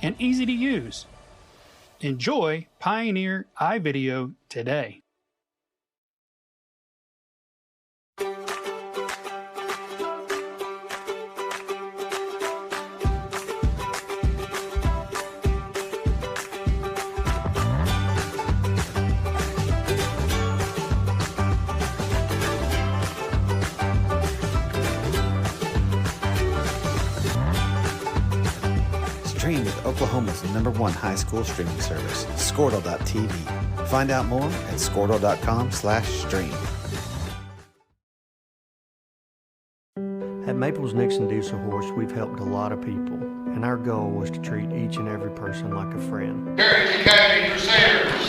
and easy to use. Enjoy Pioneer iVideo today. Stream with Oklahoma's #1 high school streaming service, Squirtle.tv. Find out more at Squirtle.com/stream. At Maples Nixon Diesel Horse, we've helped a lot of people, and our goal was to treat each and every person like a friend.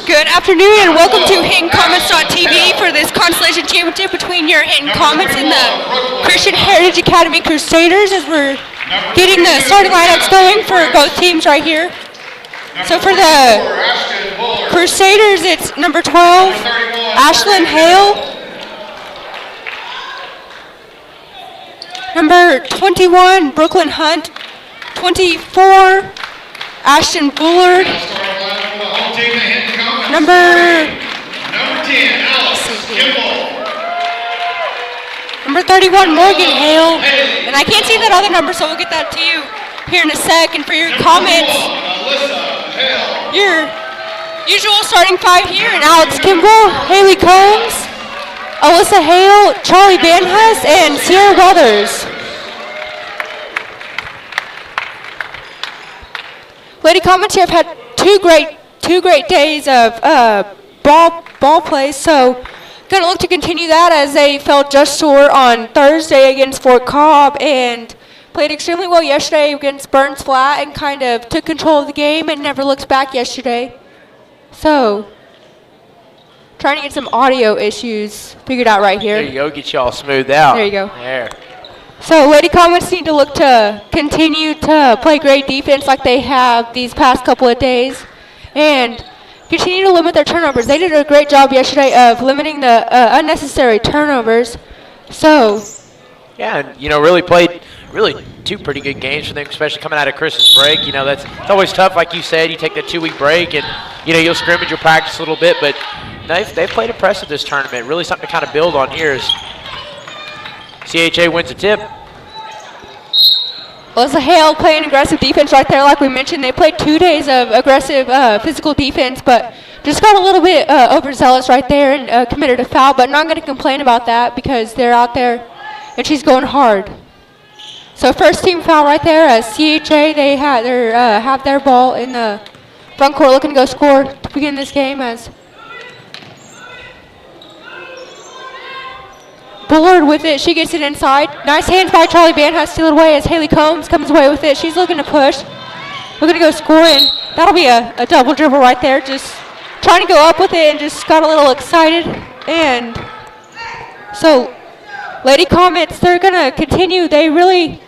Good afternoon and welcome to Hinton Comets.tv for this Constellation Championship between your Hinton Comets and the Christian Heritage Academy Crusaders, as we're getting the starting lineups going for both teams right here. So for the Crusaders, it's number 12, Ashlyn Hale. Number 21, Brooklyn Hunt. 24, Ashton Bullard. Number 31, Morgan Hale. And I can't see that other number, so we'll get that to you here in a sec. And for your comments, your usual starting five here, and Alex Kimball, Haley Combs, Alyssa Hale, Charlie Van Hess, and Sierra Weathers. Lady Comets here have had two great days of ball play, so going to look to continue that as they fell just short on Thursday against Fort Cobb and played extremely well yesterday against Burns Flat and kind of took control of the game and never looked back yesterday. So, trying to get some audio issues figured out right here. There you go, get you all smoothed out. There you go. There. So Lady Comets need to look to continue to play great defense like they have these past couple of days and continue to limit their turnovers. They did a great job yesterday of limiting the unnecessary turnovers. So, yeah, and really played two pretty good games for them, especially coming out of Christmas break. It's always tough, like you said. You take that 2-week break, and you'll scrimmage or practice a little bit, but they've played impressive this tournament. Really something to kind of build on here as CHA wins a tip. Alyssa Hale playing aggressive defense right there. Like we mentioned, they played 2 days of aggressive physical defense, but just got a little bit overzealous right there and committed a foul. But not going to complain about that because they're out there and she's going hard. So first team foul right there as CHA, they have their ball in the front court looking to go score to begin this game as Bullard with it, she gets it inside. Nice hands by Charlie Van Hess, steal it away as Haley Combs comes away with it. She's looking to push. Looking to go score, and that'll be a double dribble right there. Just trying to go up with it and just got a little excited. And so Lady Comets, they're going to continue. They really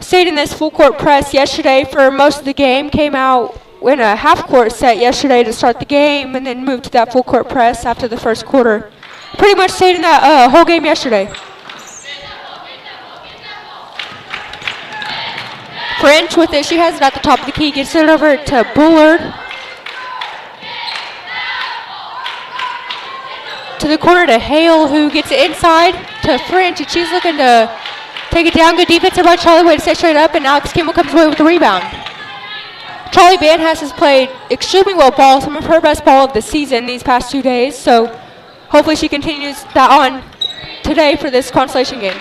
stayed in this full court press yesterday for most of the game. Came out in a half court set yesterday to start the game and then moved to that full court press after the first quarter. Pretty much stayed in that whole game yesterday. French with it, she has it at the top of the key, gets it over to Bullard. To the corner to Hale, who gets it inside to French, and she's looking to take it down. Good defense by Charlie, way to set straight up, and Alex Kimball comes away with the rebound. Charlie Van Hess has played extremely well ball, some of her best ball of the season these past 2 days, so hopefully she continues that on today for this Constellation game.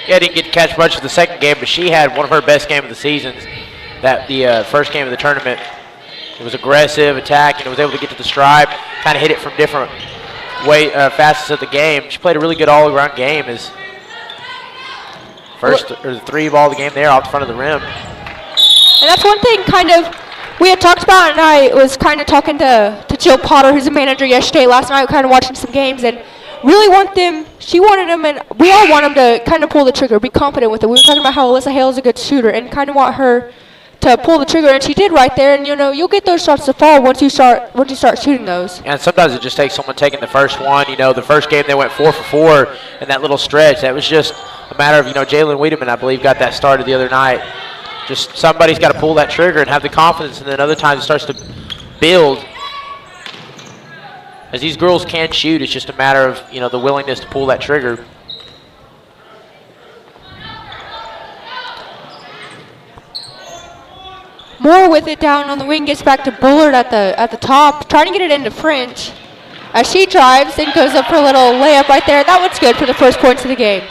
Yeah, didn't get to catch much of the second game, but she had one of her best games of the season. The first game of the tournament. It was aggressive, attack, and was able to get to the stripe, kind of hit it from different facets of the game. She played a really good all-around game. As the three ball of the game there off the front of the rim. And that's one thing kind of we had talked about, and I was kind of talking to Jill Potter, who's a manager yesterday, last night, kind of watching some games, and really she wanted them, and we all want them to kind of pull the trigger, be confident with it. We were talking about how Alyssa Hale is a good shooter, and kind of want her to pull the trigger, and she did right there, and you'll get those shots to fall once you start shooting those. And sometimes it just takes someone taking the first one. The first game they went 4 for 4 in that little stretch. That was just a matter of, Jalen Wiedemann, I believe, got that started the other night. Just somebody's got to pull that trigger and have the confidence, and then other times it starts to build. As these girls can shoot, it's just a matter of, you know, the willingness to pull that trigger. Moore with it down on the wing, gets back to Bullard at the top, trying to get it into French. As she drives and goes up for a little layup right there. That one's good for the first points of the game.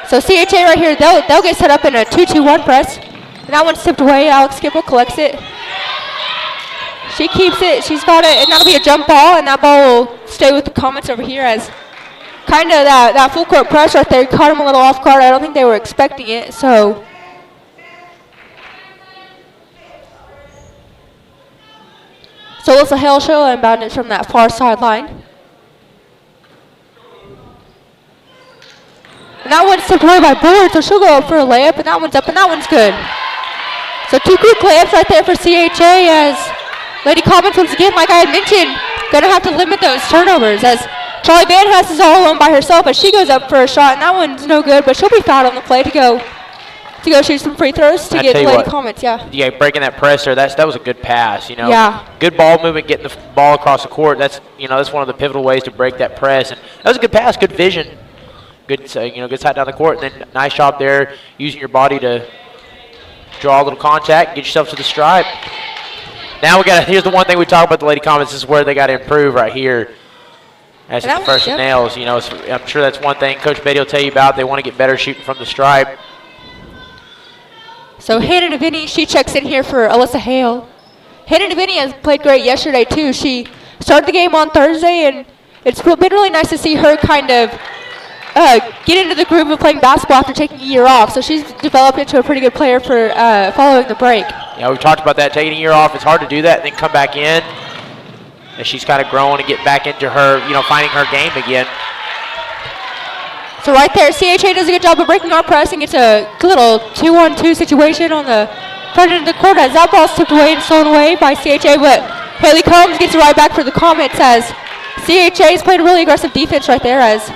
So CHA right here, they'll get set up in a 2-2-1 press. And that one's tipped away. Alex Skipple collects it. She keeps it. She's got it, and that'll be a jump ball, and that ball will stay with the Comets over here as kind of that full court press right there caught them a little off guard. I don't think they were expecting it, so. So Alyssa Hale she'll inbound it from that far sideline. And that one's tipped away by Bullard, so she'll go up for a layup, and that one's up, and that one's good. So 2 quick layups right there for CHA as Lady Comets, once again, like I had mentioned, going to have to limit those turnovers as Charlie Van Hess is all alone by herself as she goes up for a shot, and that one's no good, but she'll be fouled on the play to go shoot some free throws to get Lady Comets, yeah. Yeah, breaking that press there, that was a good pass, you know. Yeah. Good ball movement, getting the ball across the court. That's one of the pivotal ways to break that press. And that was a good pass, good vision. Good sight down the court, and then nice job there using your body to draw a little contact, get yourself to the stripe. Now here's the one thing we talk about the Lady Comets. This is where they got to improve right here. As the first nails, I'm sure that's one thing Coach Beatty will tell you about. They want to get better shooting from the stripe. So Hannah DeVinny, she checks in here for Alyssa Hale. Hannah DeVinny has played great yesterday too. She started the game on Thursday, and it's been really nice to see her kind of get into the groove of playing basketball after taking a year off. So she's developed into a pretty good player for following the break. Yeah, we've talked about that. Taking a year off, it's hard to do that and then come back in. As she's kind of growing and getting back into her, finding her game again. So right there, CHA does a good job of breaking our press and gets a little 2-on-2 situation on the front end of the court as that ball's tipped away and stolen away by CHA, but Haley Combs gets it right back for the Comets as CHA's played a really aggressive defense right there as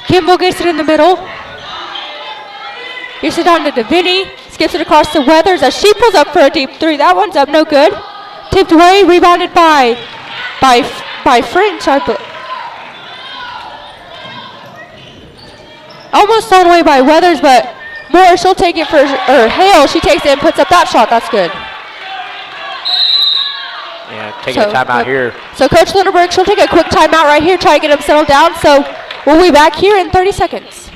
Kimball gets it in the middle. Gets it down to DeVinny, skips it across to Weathers as she pulls up for a deep three. That one's up, no good. Tipped away, rebounded by French, I believe. Almost thrown away by Weathers, but Moore, she'll take it Hale, she takes it and puts up that shot. That's good. Yeah, taking a timeout here. So Coach Lindenberg, she'll take a quick timeout right here, try to get them settled down. So we'll be back here in 30 seconds.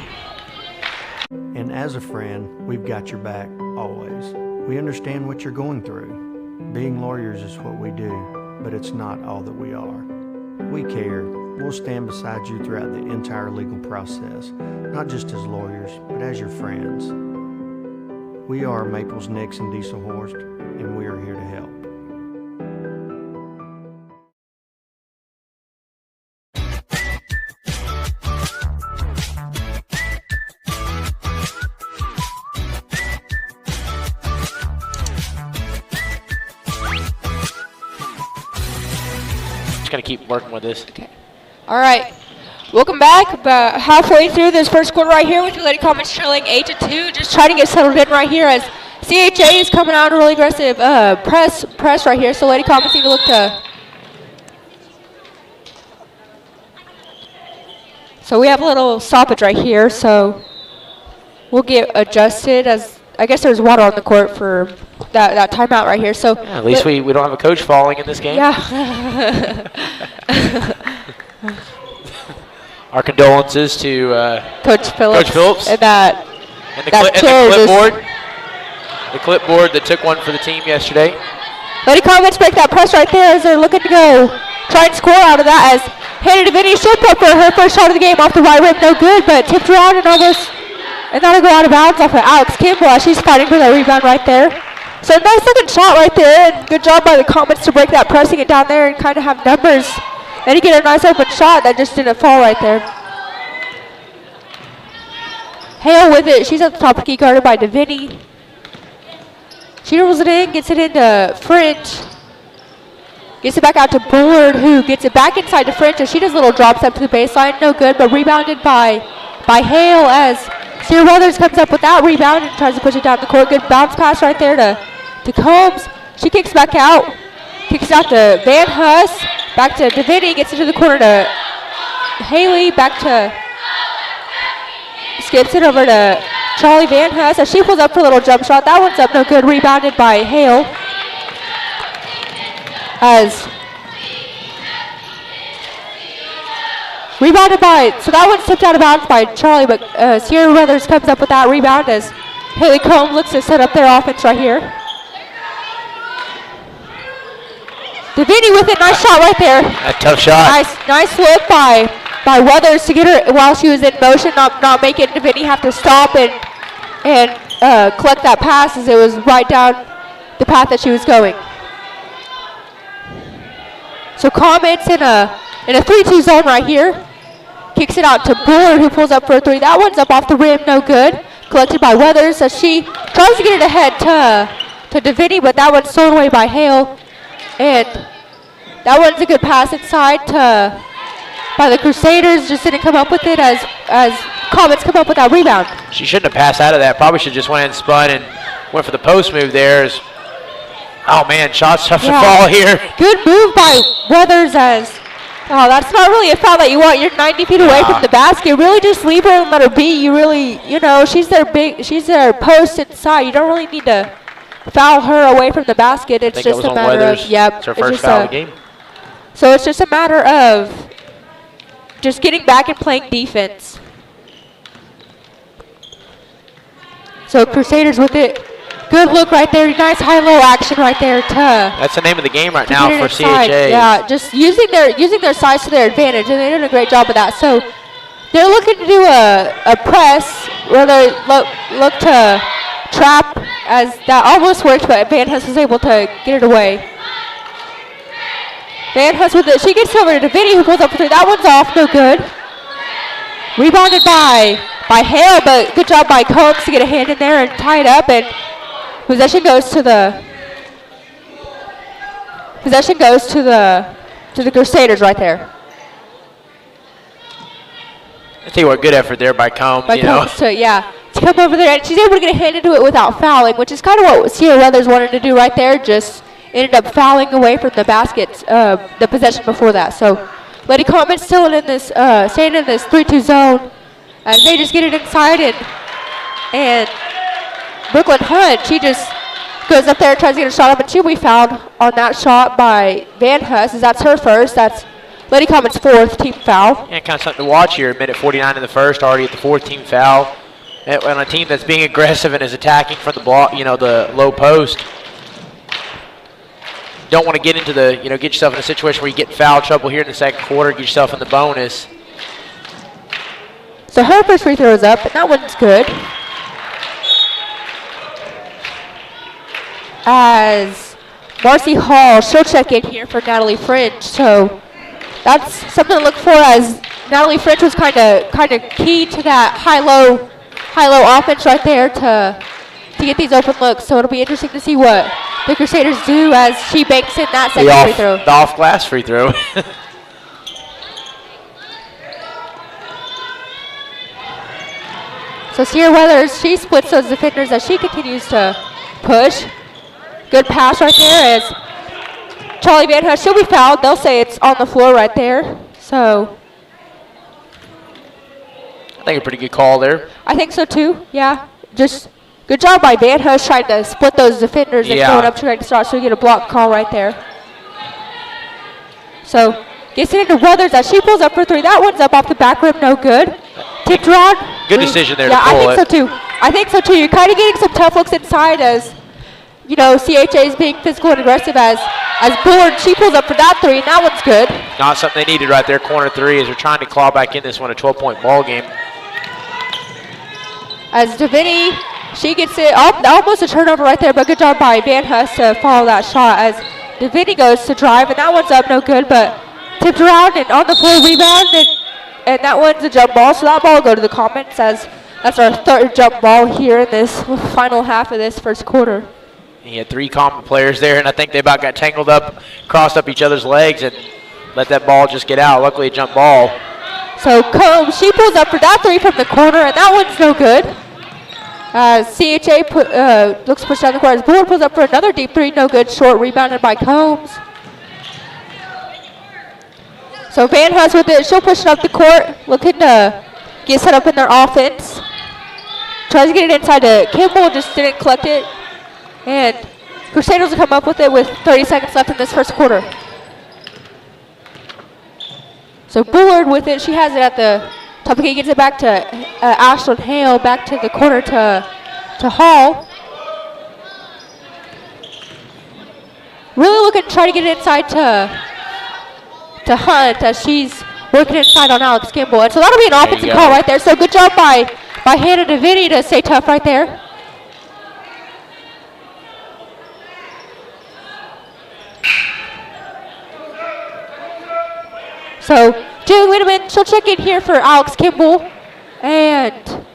And as a friend, we've got your back always. We understand what you're going through. Being lawyers is what we do, but it's not all that we are. We care. We'll stand beside you throughout the entire legal process, not just as lawyers, but as your friends. We are Maples, Nix, and Dieselhorst, and we are here to help. Just going to keep working with this. Okay. All right. Welcome back. About halfway through this first quarter right here with your Lady Comets trailing 8-2. Just trying to get settled in right here as CHA is coming out a really aggressive press right here. So Lady Comets need to look to. So we have a little stoppage right here. So we'll get adjusted as I guess there's water on the court for that timeout right here. So yeah, at least we don't have a coach falling in this game. Yeah. Our condolences to Coach Phillips. And the clipboard that took one for the team yesterday. Lady Comets break that press right there as they're looking to go try and score out of that as Hannah DeVinny should put for her first shot of the game off the right rim. No good, but tipped around and that'll go out of bounds off of Alex Kimball as she's fighting for that rebound right there. So nice looking shot right there, and good job by the Comets to break that pressing it down there and kind of have numbers. And you get a nice open shot that just didn't fall right there. Hale with it. She's at the top of the key, guarded by DeVinny. She dribbles it in, gets it into French. Gets it back out to Bullard, who gets it back inside to French, and she does a little drop step to the baseline. No good, but rebounded by Hale as Sierra Weathers comes up with that rebound and tries to push it down the court. Good bounce pass right there to Combs. She kicks back out. Kicks out to Van Huss. Back to Deviney. Gets into the corner to Haley. Back to... Skips it over to Charlie Van Huss as she pulls up for a little jump shot. That one's up no good. Rebounded by Hale. So that one slipped out of bounds by Charlie, but Sierra Weathers comes up with that rebound as Haley Combs looks to set up their offense right here. Deviney with it, nice shot right there. A tough shot. Nice look by Weathers to get her while she was in motion, not making Deviney have to stop and collect that pass as it was right down the path that she was going. So Comets in a 3-2 zone right here. Kicks it out to Bullard, who pulls up for a three. That one's up off the rim, no good. Collected by Weathers as she tries to get it ahead to Deviney, but that one's stolen away by Hale. And that one's a good pass inside by the Crusaders. Just didn't come up with it as Comets come up with that rebound. She shouldn't have passed out of that. Probably should have just went and spun and went for the post move there. Oh man, shots tough to fall here. Good move by Weathers as... Oh, that's not really a foul that you want. You're 90 feet away from the basket. Really just leave her and let her be. You really, she's their post inside. You don't really need to foul her away from the basket. It's just a matter of, It's her first foul of the game. So it's just a matter of just getting back and playing defense. So Crusaders with it. Good look right there. Nice high-low action right there. That's the name of the game right now for inside. CHA. Yeah, just using their size to their advantage, and they're doing a great job of that. So they're looking to do a press where they look to trap, as that almost worked, but Van Huss was able to get it away. Van Huss with it. She gets over to Deviney, who pulls up for three. That one's off, no good. Rebounded by Hale, but good job by Combs to get a hand in there and tie it up. And possession goes to the Crusaders right there. I tell you what, good effort there by Combs. To come over there, and she's able to get a hand into it without fouling, which is kind of what Sierra Weathers wanted to do right there. Just ended up fouling away from the basket, the possession before that. So Lady Combs still in this, staying in this 3-2 zone, and they just get it inside, and Brooklyn Hunt, she just goes up there and tries to get a shot up, and she'll be fouled on that shot by Van Huss, as that's her first. That's Lady Comet's fourth team foul. Yeah, kind of something to watch here. Minute 49 in the first, already at the fourth team foul. On a team that's being aggressive and is attacking from the block, the low post. Don't want to get into get yourself in a situation where you get in foul trouble here in the second quarter, get yourself in the bonus. So her first free throw is up, and that one's good. As Marcy Hall, she'll check in here for Natalie French. So that's something to look for, as Natalie French was kind of key to that high-low offense right there to get these open looks. So it'll be interesting to see what the Crusaders do as she banks in that second free throw. The off-glass free throw. So Sierra Weathers, she splits those defenders as she continues to push. Good pass right there as Charlie Van Huss, she'll be fouled. They'll say it's on the floor right there. So I think a pretty good call there. I think so too, yeah. Just good job by Van Huss trying to split those defenders and going up trying to start, so we get a block call right there. So gets it into Weathers as she pulls up for three. That one's up off the back rim, no good. Tipped around. Good decision there to pull it. I think so too. You're kind of getting some tough looks inside as, CHA is being physical and aggressive as Bullard, she pulls up for that three, and that one's good. Not something they needed right there, corner three, as they're trying to claw back in this one, a 12-point ball game. As Deviney, she gets it, almost a turnover right there, but good job by Van Huss to follow that shot as Deviney goes to drive, and that one's up no good, but tipped around and on the floor rebound, and that one's a jump ball, so that ball will go to the Comets as that's our third jump ball here in this final half of this first quarter. He had three Comet players there, and I think they about got tangled up, crossed up each other's legs, and let that ball just get out. Luckily, a jump ball. So Combs, she pulls up for that three from the corner, and that one's no good. CHA looks pushed down the court as Bullard pulls up for another deep three, no good. Short rebounded by Combs. So Van Huss with it, she'll push it up the court, looking to get set up in their offense. Tries to get it inside to Kimball, just didn't collect it. And Crusaders will come up with it with 30 seconds left in this first quarter. So Bullard with it, she has it at the top of the key, gets it back to Ashlyn Hale, back to the corner to Hall. Really looking to try to get it inside to Hunt as she's working inside on Alex Kimball. And so that'll be an offensive call right there. So good job by Hannah DeVinny to stay tough right there. So Julie Winneman, she'll check in here for Alex Kimball. And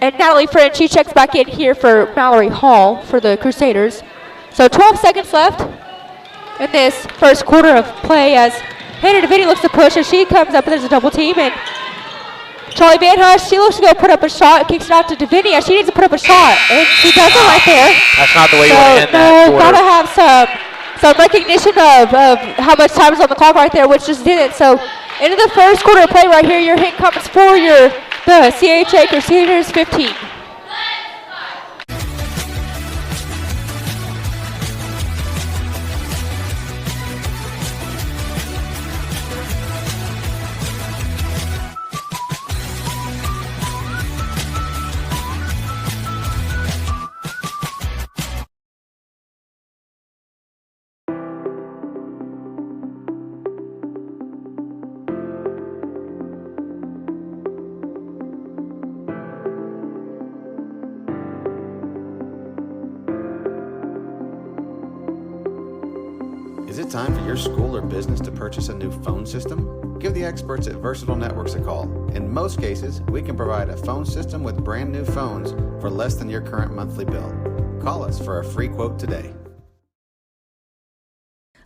Natalie French, she checks back in here for Mallory Hall for the Crusaders. So 12 seconds left in this first quarter of play as Hannah DeVinny looks to push as she comes up and there's a double team. And Charlie Van Huss, she looks to go put up a shot, kicks it out to DeVinny as she needs to put up a shot. And she does it right there. That's not the way you want to end that quarter. Gotta have some recognition of how much time is on the clock right there, which just didn't. So into the first quarter of play right here, your hit comes for the CHA Crusaders 15. Is it time for your school or business to purchase a new phone system? Give the experts at Versatile Networks a call. In most cases, we can provide a phone system with brand new phones for less than your current monthly bill. Call us for a free quote today.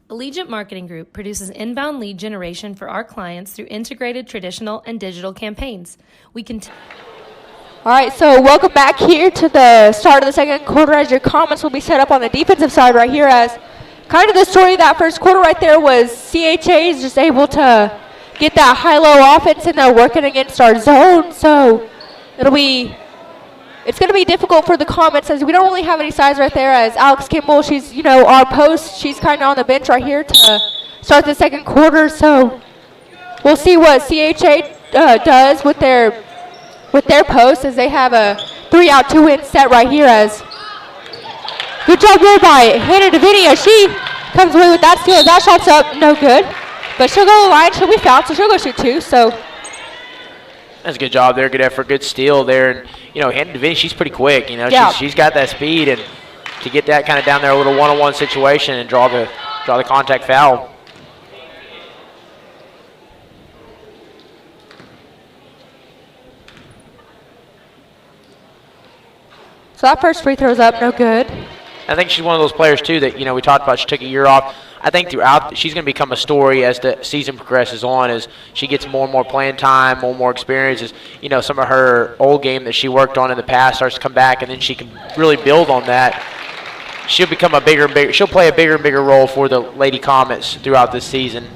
Allegiant Marketing Group produces inbound lead generation for our clients through integrated traditional and digital campaigns. All right, so welcome back here to the start of the second quarter as your comments will be set up on the defensive side right here as kind of the story of that first quarter right there was CHA is just able to get that high-low offense and they're working against our zone. So it's going to be difficult for the comments as we don't really have any size right there as Alex Kimball, she's, our post. She's kind of on the bench right here to start the second quarter. So we'll see what CHA does with their post as they have a 3-out, 2-in set right here as good job there by Hannah DeVinny as she comes away with that steal. That shot's up, no good. But she'll go to the line, she'll be fouled, so she'll go shoot two. So that's a good job there, good effort, good steal there. And, Hannah DeVinny, she's pretty quick. She's got that speed, and to get that kind of down there, a little one-on-one situation and draw the contact foul. So that first free throw's up, no good. I think she's one of those players, too, that, we talked about. She took a year off. I think throughout, she's going to become a story as the season progresses on, as she gets more and more playing time, more and more experiences. Some of her old game that she worked on in the past starts to come back, and then she can really build on that. She'll become a bigger and bigger. She'll play a bigger and bigger role for the Lady Comets throughout this season.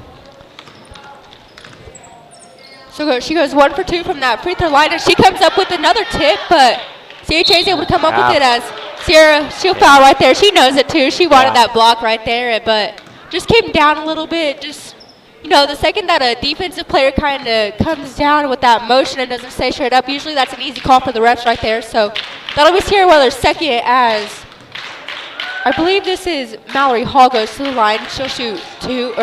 So she goes 1 for 2 from that free throw line, and she comes up with another tip, but CHA is able to come up with it as Sierra, she'll foul right there. She knows it too. She wanted that block right there, but just came down a little bit. Just, the second that a defensive player kind of comes down with that motion and doesn't stay straight up, usually that's an easy call for the refs right there. So that'll be Sierra Weller's second as I believe this is Mallory Hall goes to the line. She'll shoot two,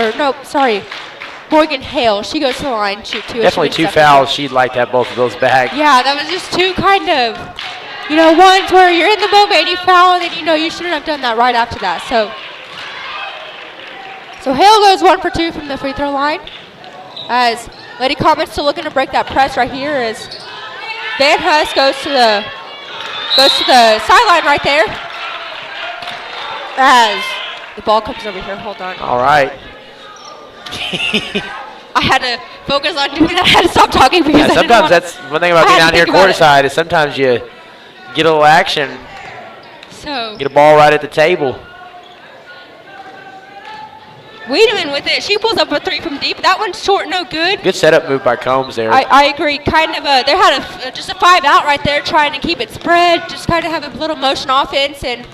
Morgan Hale. She goes to the line, shoot two. Definitely two fouls. She'd like to have both of those back. Yeah, that was just two kind of, ones where you're in the moment and you foul, and then you shouldn't have done that right after that. So Hale goes 1 for 2 from the free throw line. As Lady Comets still looking to break that press right here as Van Huss goes to the sideline right there. As the ball comes over here. Hold on. All right. I had to focus on doing that. I had to stop talking because Yeah, sometimes that's one thing about being out here courtside is sometimes you get a little action, So get a ball right at the table. Wiedemann with it. She pulls up a 3 from deep. That one's short, no good. Good setup move by Combs there. I agree. Kind of they had just a 5 out right there, trying to keep it spread, just kind of have a little motion offense, and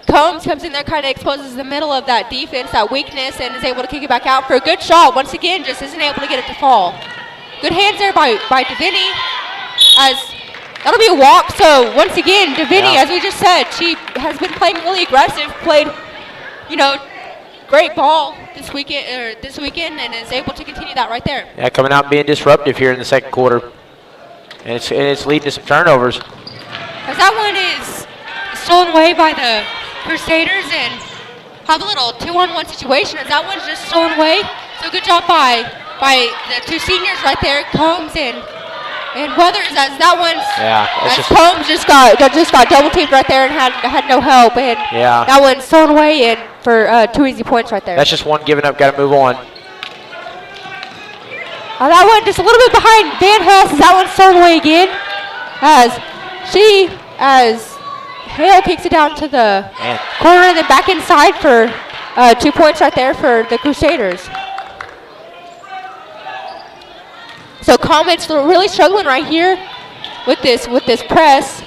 Combs comes in there, kind of exposes the middle of that defense, that weakness, and is able to kick it back out for a good shot. Once again, just isn't able to get it to fall. Good hands there by Deviney, as that'll be a walk. So once again, Deviney, as we just said, she has been playing really aggressive, played, great ball this weekend, and is able to continue that right there. Yeah, coming out and being disruptive here in the second quarter, and it's leading to some turnovers. As that one is stolen away by the Crusaders and have a little 2-on-1 situation, as that one's just stolen away. So good job by the two seniors right there, Combs and Weathers, as that one's Combs just got double teamed right there and had no help, and that one's stolen away and for 2 easy points right there. That's just one giving up. Got to move on. That one just a little bit behind Van Hess. That one's stolen away again, as Hale kicks it down to the corner and then back inside for 2 points right there for the Crusaders. So Comets really struggling right here with this press.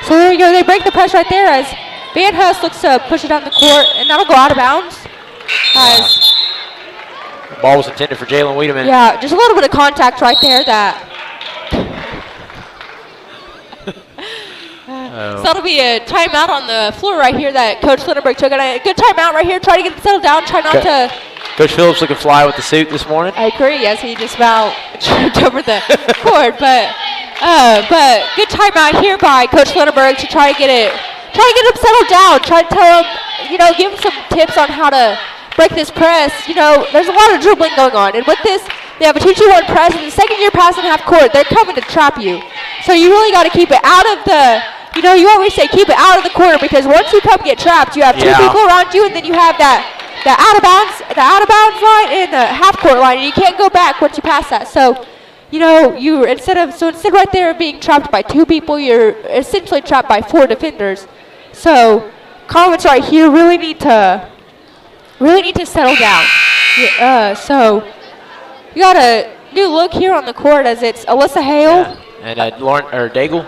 So there you go. They break the press right there as Van Hess looks to push it down the court, and that'll go out of bounds. The ball was intended for Jalen Wiedemann. Yeah, just a little bit of contact right there So that'll be a timeout on the floor right here that Coach Lindenberg took. And a good timeout right here. Try to get it settled down. Try not to. Coach Phillips looking fly with the suit this morning. I agree. Yes, he just about tripped over the court. But good timeout here by Coach Lindenberg to try to get him settled down. Try to tell him, give him some tips on how to break this press. There's a lot of dribbling going on. And with this, they have a 2-2-1 press. And the second you're passing half court, they're coming to trap you. So you really got to keep it out of the. You always say keep it out of the corner, because once you come get trapped, you have two people around you, and then you have that out of bounds line and the half court line, and you can't go back once you pass that. So, instead right there of being trapped by 2 people, you're essentially trapped by 4 defenders. So, Comets right here really need to settle down. So you got a new look here on the court as it's Alyssa Hale and Daigle.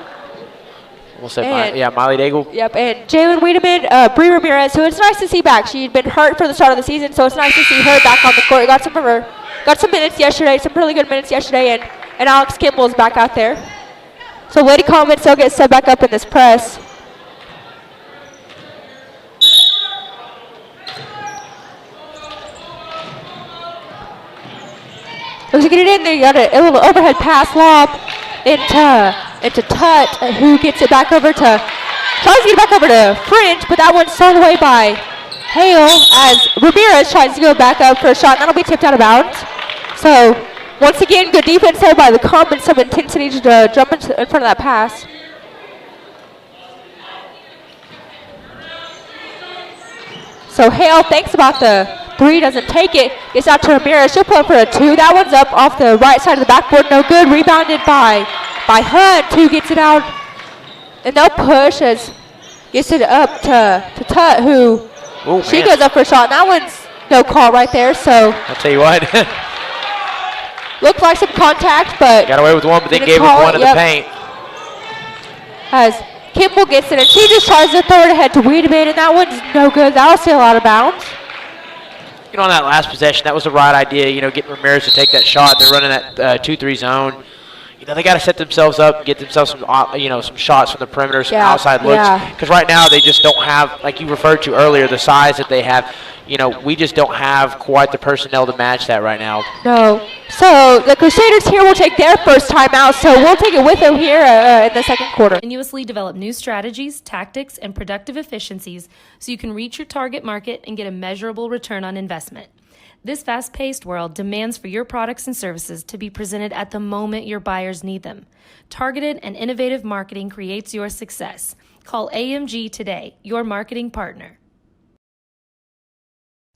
We'll say Miley Daigle. Yep, and Jalen Wiedemann, Bree Ramirez, who it's nice to see back. She'd been hurt for the start of the season, so it's nice to see her back on the court. Got some minutes yesterday, some really good minutes yesterday, and Alex Kimball's back out there. So Lady Comets, they'll get set back up in this press. Looks like get it in there. You got a little overhead pass lob into Tut, who gets it back over to, tries to get it back over to Fringe, but that one's thrown away by Hale as Ramirez tries to go back up for a shot, and that'll be tipped out of bounds. So once again, good defense there by the Comets, some intensity to jump in front of that pass. So Hale thinks about the 3, doesn't take it, gets out to Ramirez. She'll pull up for a 2. That one's up off the right side of the backboard, no good. Rebounded by Hunt, who gets it out, and they'll push as gets it up to Tut, who goes up for a shot. And that one's no call right there. So I'll tell you what, looked like some contact, but got away with one, but they gave him one in the paint. As Kimball gets it, and she just tries to throw it ahead to Wiedemann, and that one's no good. That'll sail out of bounds. On that last possession, that was the right idea, getting Ramirez to take that shot. They're running that 2-3 zone. They got to set themselves up and get themselves some, some shots from the perimeter, some outside looks. Because right now they just don't have, like you referred to earlier, the size that they have. We just don't have quite the personnel to match that right now. No. So the Crusaders here will take their first timeout, so we'll take it with them here in the second quarter. Continuously develop new strategies, tactics, and productive efficiencies so you can reach your target market and get a measurable return on investment. This fast-paced world demands for your products and services to be presented at the moment your buyers need them. Targeted and innovative marketing creates your success. Call AMG today, your marketing partner.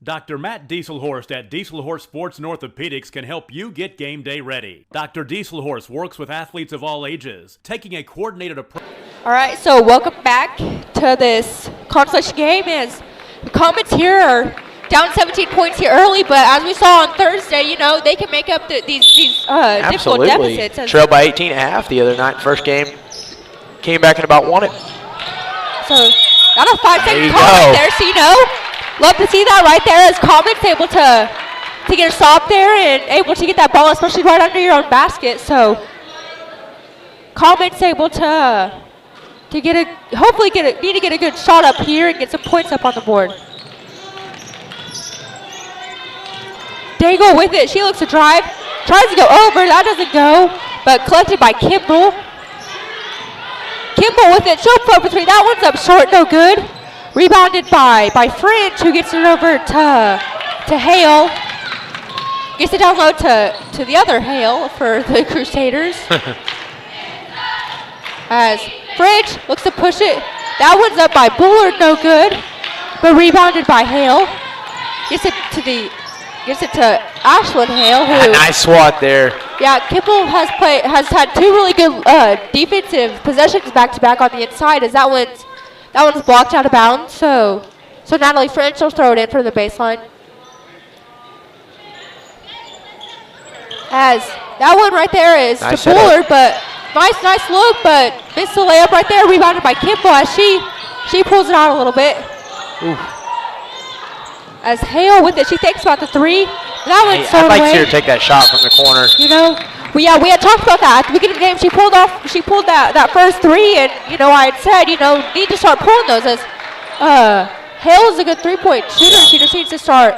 Dr. Matt Dieselhorst at Dieselhorst Sports and Orthopedics can help you get game day ready. Dr. Dieselhorst works with athletes of all ages, taking a coordinated approach. All right, so welcome back to this consolation game. As the Comets here are down 17 points here early, but as we saw on Thursday, you know, they can make up these difficult deficits. Trailed by 18 and a half the other night. First game came back and about won it. So not a 5-second call go. right there, so you know, love to see that right there as Comets able to get a stop there and able to get that ball, especially right under your own basket. So Comets able to get a, hopefully need to get a good shot up here and get some points up on the board. Daigle with it. She looks to drive. Tries to go over. That doesn't go. But collected by Kimball. Kimball with it. She'll put between. That one's up short. No good. Rebounded by French, who gets it over to Hale. Gets it down low to the other Hale for the Crusaders. As French looks to push it. That one's up by Bullard. No good. But rebounded by Hale. Gets it to Ashlyn Hale, who Nice swat there. yeah, Kimball has had two really good defensive possessions back to back on the inside, as that one's blocked out of bounds. So Natalie French will throw it in for the baseline. As that one right there is Nice to Bullard, but nice look, but missed the layup right there, rebounded by Kimball as she pulls it out a little bit. Ooh. As Hale with it, she thinks about the three. That one's I'd like to away. see her take that shot from the corner. You know, we had talked about that at the beginning of the game. She pulled that first three, and you know, I had said, you know, need to start pulling those. As Hale is a good 3-point shooter. She just needs to start,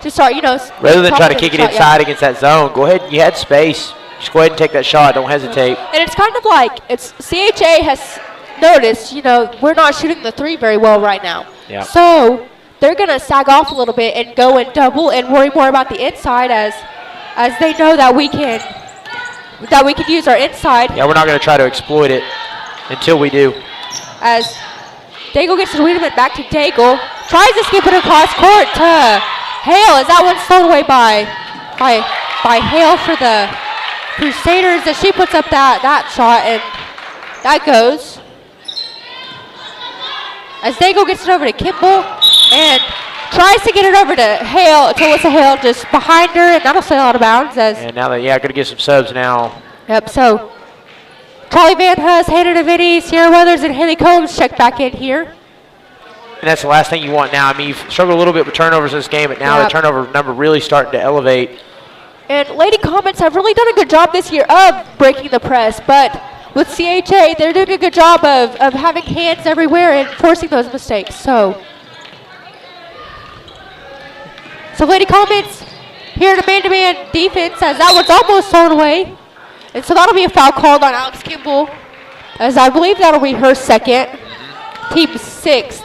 you know. Rather than try to kick it shot, inside against that zone, go ahead. You had space. Just go ahead and take that shot. Don't hesitate. And it's kind of like CHA has noticed, you know, we're not shooting the three very well right now. Yeah. So they're gonna sag off a little bit and go and double and worry more about the inside as they know that we can use our inside. Yeah, we're not going to try to exploit it until we do. As Daigle gets to Wiedemann, back to Daigle, tries to skip it across court to Hale as that one's thrown away by Hale for the Crusaders as she puts up that shot, and that goes. As Daigle gets it over to Kimball and tries to get it over to Hale, to Alyssa Hale just behind her, and that'll sail out of bounds. And now going to get some subs now. Yep, so Charlie Van Huss, Hannah Davidi, Sierra Weathers, and Haley Combs check back in here. And that's the last thing you want now. I mean, you've struggled a little bit with turnovers in this game, but now the turnover number really starting to elevate. And Lady Comets have really done a good job this year of breaking the press, but with CHA, they're doing a good job of having hands everywhere and forcing those mistakes. So Lady Comets here in a man-to-man defense as that one's almost thrown away. And so that'll be a foul called on Alex Kimball, as I believe that'll be her second, team sixth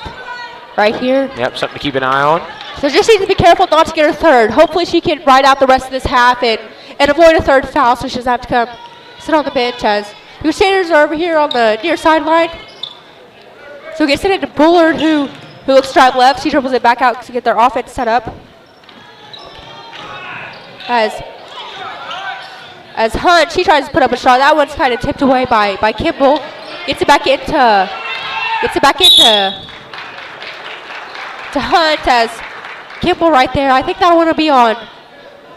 right here. Yep, something to keep an eye on. So just needs to be careful not to get her third. Hopefully she can ride out the rest of this half and avoid a third foul so she doesn't have to come sit on the bench, as the Crusaders are over here on the near sideline. So we get sent into Bullard, who looks to drive left. She dribbles it back out to get their offense set up. As Hunt, she tries to put up a shot. That one's kind of tipped away by Kimball. Gets it back into Hunt, as Kimball right there. I think that one will be on.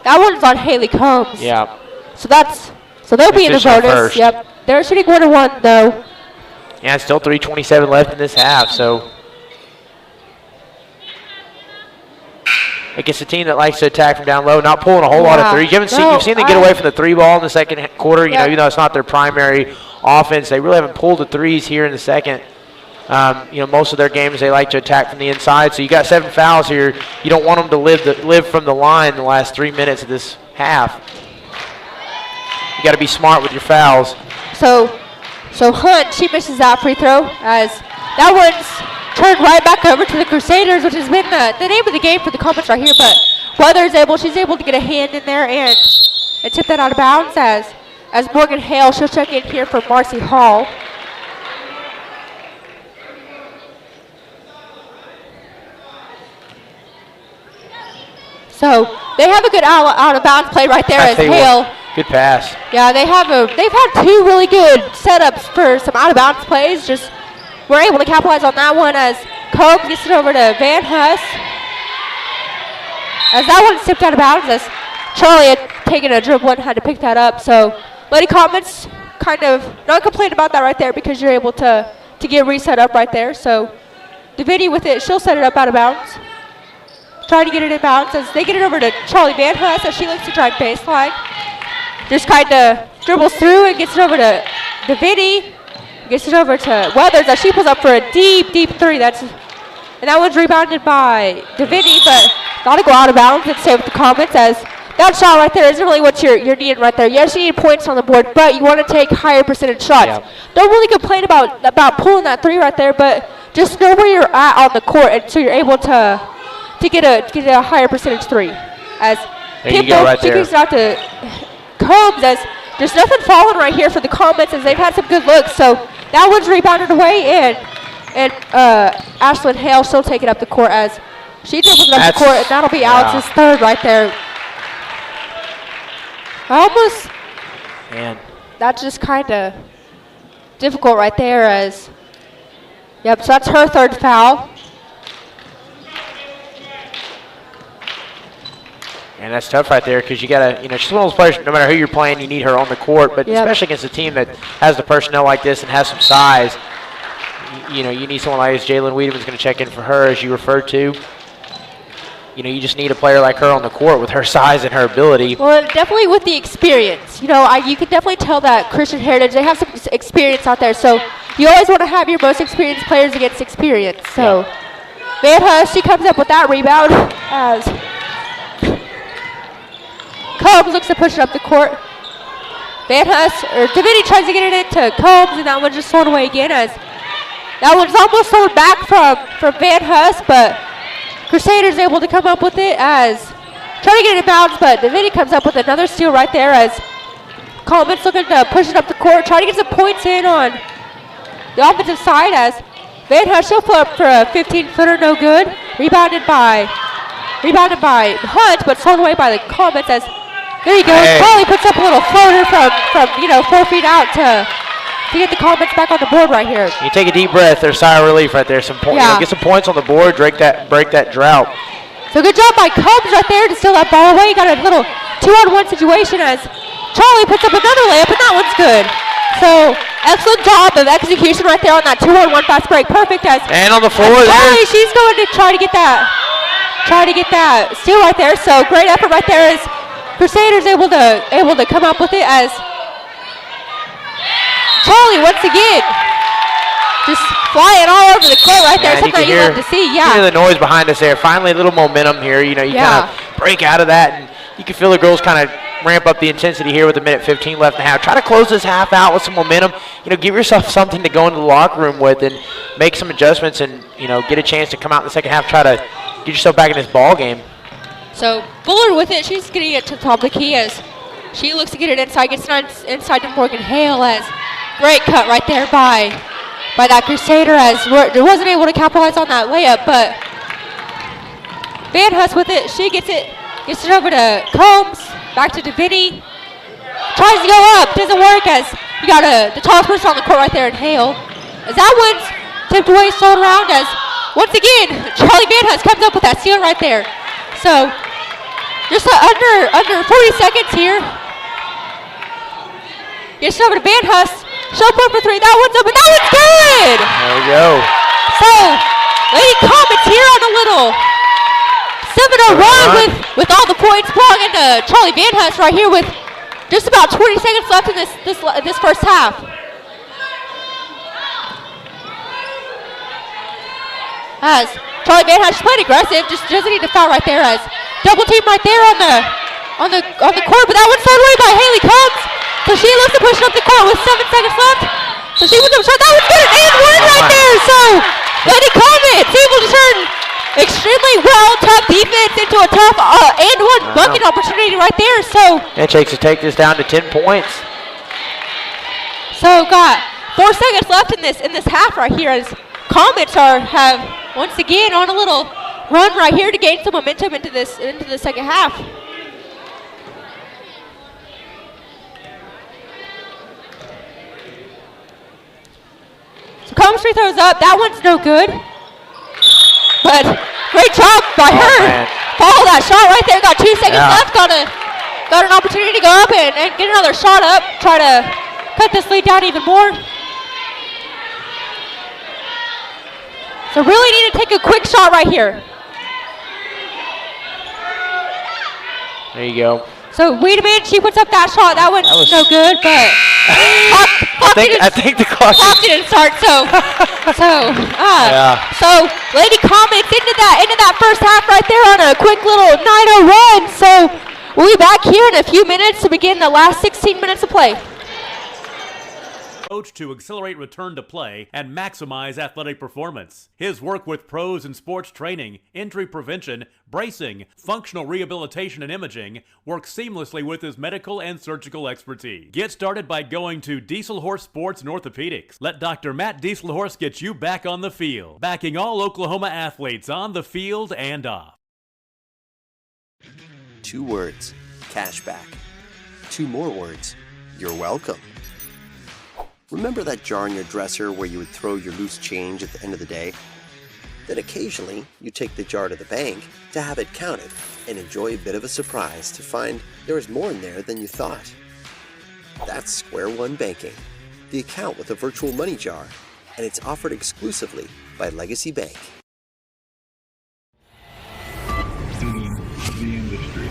That one's on Haley Combs. Yeah. So they'll be in the bonus. First. Yep. They're shooting 1-1 though. Yeah, still 3:27 left in this half, so against a team that likes to attack from down low, not pulling a whole lot of threes. You've seen them get away from the three ball in the second quarter. You know, even though it's not their primary offense, they really haven't pulled the threes here in the second. You know, most of their games they like to attack from the inside. So you got 7 fouls here. You don't want them to live from the line the last 3 minutes of this half. You got to be smart with your fouls. So Hunt, she misses that free throw, as that one's turned right back over to the Crusaders, which has been the name of the game for the Comets right here. But she's able to get a hand in there and tip that out of bounds, as Morgan Hale, she'll check in here for Marcy Hall. So they have a good out of bounds play right there as Hale. Good pass. Yeah, they've had two really good setups for some out of bounds plays. Just we're able to capitalize on that one as Combs gets it over to Van Huss. As that one stepped out of bounds, as Charlie had taken a dribble and had to pick that up. So Lady Comets kind of not complain about that right there because you're able to get reset up right there. So Davidi with it, she'll set it up out of bounds. Trying to get it in bounds as they get it over to Charlie Van Huss as she looks to drive baseline. Just kind of dribbles through and gets it over to Davidi. Gets it over to Weathers as she pulls up for a deep, deep three. And that one's rebounded by Davidi, but not to go out of bounds and stay with the Comets as that shot right there isn't really what you're needing right there. Yes, you need points on the board, but you want to take higher percentage shots. Yep. Don't really complain about pulling that three right there, but just know where you're at on the court, and so you're able to get a higher percentage three. As Kimbo kicks it out to Combs as there's nothing falling right here for the Comets as they've had some good looks. So that one's rebounded away, and Ashlyn Hale she'll take it up the court as she dribbles it up the court, and that'll be Alex's third right there. Almost. Man. That's just kind of difficult right there as, yep, so that's her third foul. And that's tough right there because you got to, she's one of those players, no matter who you're playing, you need her on the court. But especially against a team that has the personnel like this and has some size, you need someone like this. Jalen Wiedeman's going to check in for her, as you referred to. You just need a player like her on the court with her size and her ability. Well, definitely with the experience. You can definitely tell that Christian Heritage, they have some experience out there. So you always want to have your most experienced players against experience. So Van Huss, she comes up with that rebound as Combs looks to push it up the court. Van Huss, or Davidi tries to get it into Combs, and that one's just thrown away again as that one's almost thrown back from Van Huss, but Crusaders able to come up with it as trying to get it in bounds, but Davidi comes up with another steal right there as Combs looking to push it up the court, trying to get some points in on the offensive side as Van Huss, she'll put up for a 15-footer, no good. Rebounded by Hunt, but thrown away by the Comets as there you go. Charlie puts up a little floater from 4 feet out to get the Comets back on the board right here. You take a deep breath. There's sigh of relief right there. Get some points on the board. Break that drought. So good job by Combs right there to steal that ball away. Got a little 2-on-1 situation as Charlie puts up another layup, and that one's good. So excellent job of execution right there on that 2-on-1 fast break. Perfect as and on the floor Charlie, she's going to try to get that steal right there. So great effort right there as Crusaders able to come up with it as Charlie once again just flying all over the court right there. Something you love to see. You hear the noise behind us there. Finally, a little momentum here. You kind of break out of that, and you can feel the girls kind of ramp up the intensity here with 1:15 left in the half. Try to close this half out with some momentum. Give yourself something to go into the locker room with and make some adjustments, and get a chance to come out in the second half. Try to get yourself back in this ball game. So Bullard with it. She's getting it to the top of the key as she looks to get it inside. Gets it inside to Morgan Hale as great cut right there by that Crusader as wasn't able to capitalize on that layup, but Van Huss with it. She gets it over to Combs, back to Davidi. Tries to go up, doesn't work as you got the tallest person on the court right there in Hale. As that one's tipped away, thrown around as once again Charlie Van Huss comes up with that steal right there. So just under 40 seconds here. Gets over to Van Huss. She'll put for three. That one's up, and that one's good! There we go. So, Lady Comets here on a little 7-0 run with all the points belonging to Charlie Van Huss right here with just about 20 seconds left in this first half. As Charlie Van Huss playing aggressive, just doesn't need to foul right there as double team right there on the court, but that one's thrown away by Haley Combs. So she looks to push it up the court with 7 seconds left. So she was up shot. That was good. And one right there. So Lady Comets able to turn extremely tough defense into a tough and one bucket opportunity right there. So and Shakes to take this down to 10 points. So got 4 seconds left in this half right here as Comets have once again on a little run right here to gain some momentum into the second half. So Combs free throws up. That one's no good. But great job by her. Man. Follow that shot right there. Got 2 seconds left. Got an opportunity to go up and get another shot up. Try to cut this lead down even more. So really need to take a quick shot right here. There you go. So Wiedemann, she puts up that shot. That one's no good, but I think the clock didn't start. So Lady Comets into that first half right there on a quick little 9-0 run. So we'll be back here in a few minutes to begin the last 16 minutes of play. Coach to accelerate return to play and maximize athletic performance. His work with pros in sports training, injury prevention, bracing, functional rehabilitation, and imaging works seamlessly with his medical and surgical expertise. Get started by going to Dieselhorse Sports and Orthopedics. Let Dr. Matt Dieselhorse get you back on the field, backing all Oklahoma athletes on the field and off. 2 words, cashback. 2 more words, you're welcome. Remember that jar in your dresser where you would throw your loose change at the end of the day? Then occasionally, you take the jar to the bank to have it counted and enjoy a bit of a surprise to find there was more in there than you thought. That's Square One Banking, the account with a virtual money jar, and it's offered exclusively by Legacy Bank. The industry.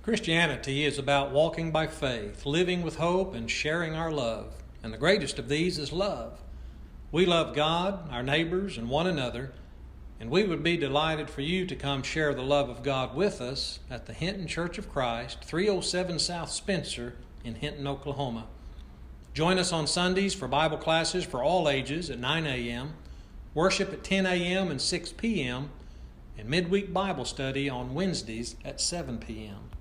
Christianity is about walking by faith, living with hope, and sharing our love. And the greatest of these is love. We love God, our neighbors, and one another, and we would be delighted for you to come share the love of God with us at the Hinton Church of Christ, 307 South Spencer in Hinton, Oklahoma. Join us on Sundays for Bible classes for all ages at 9 a.m., worship at 10 a.m. and 6 p.m., and midweek Bible study on Wednesdays at 7 p.m.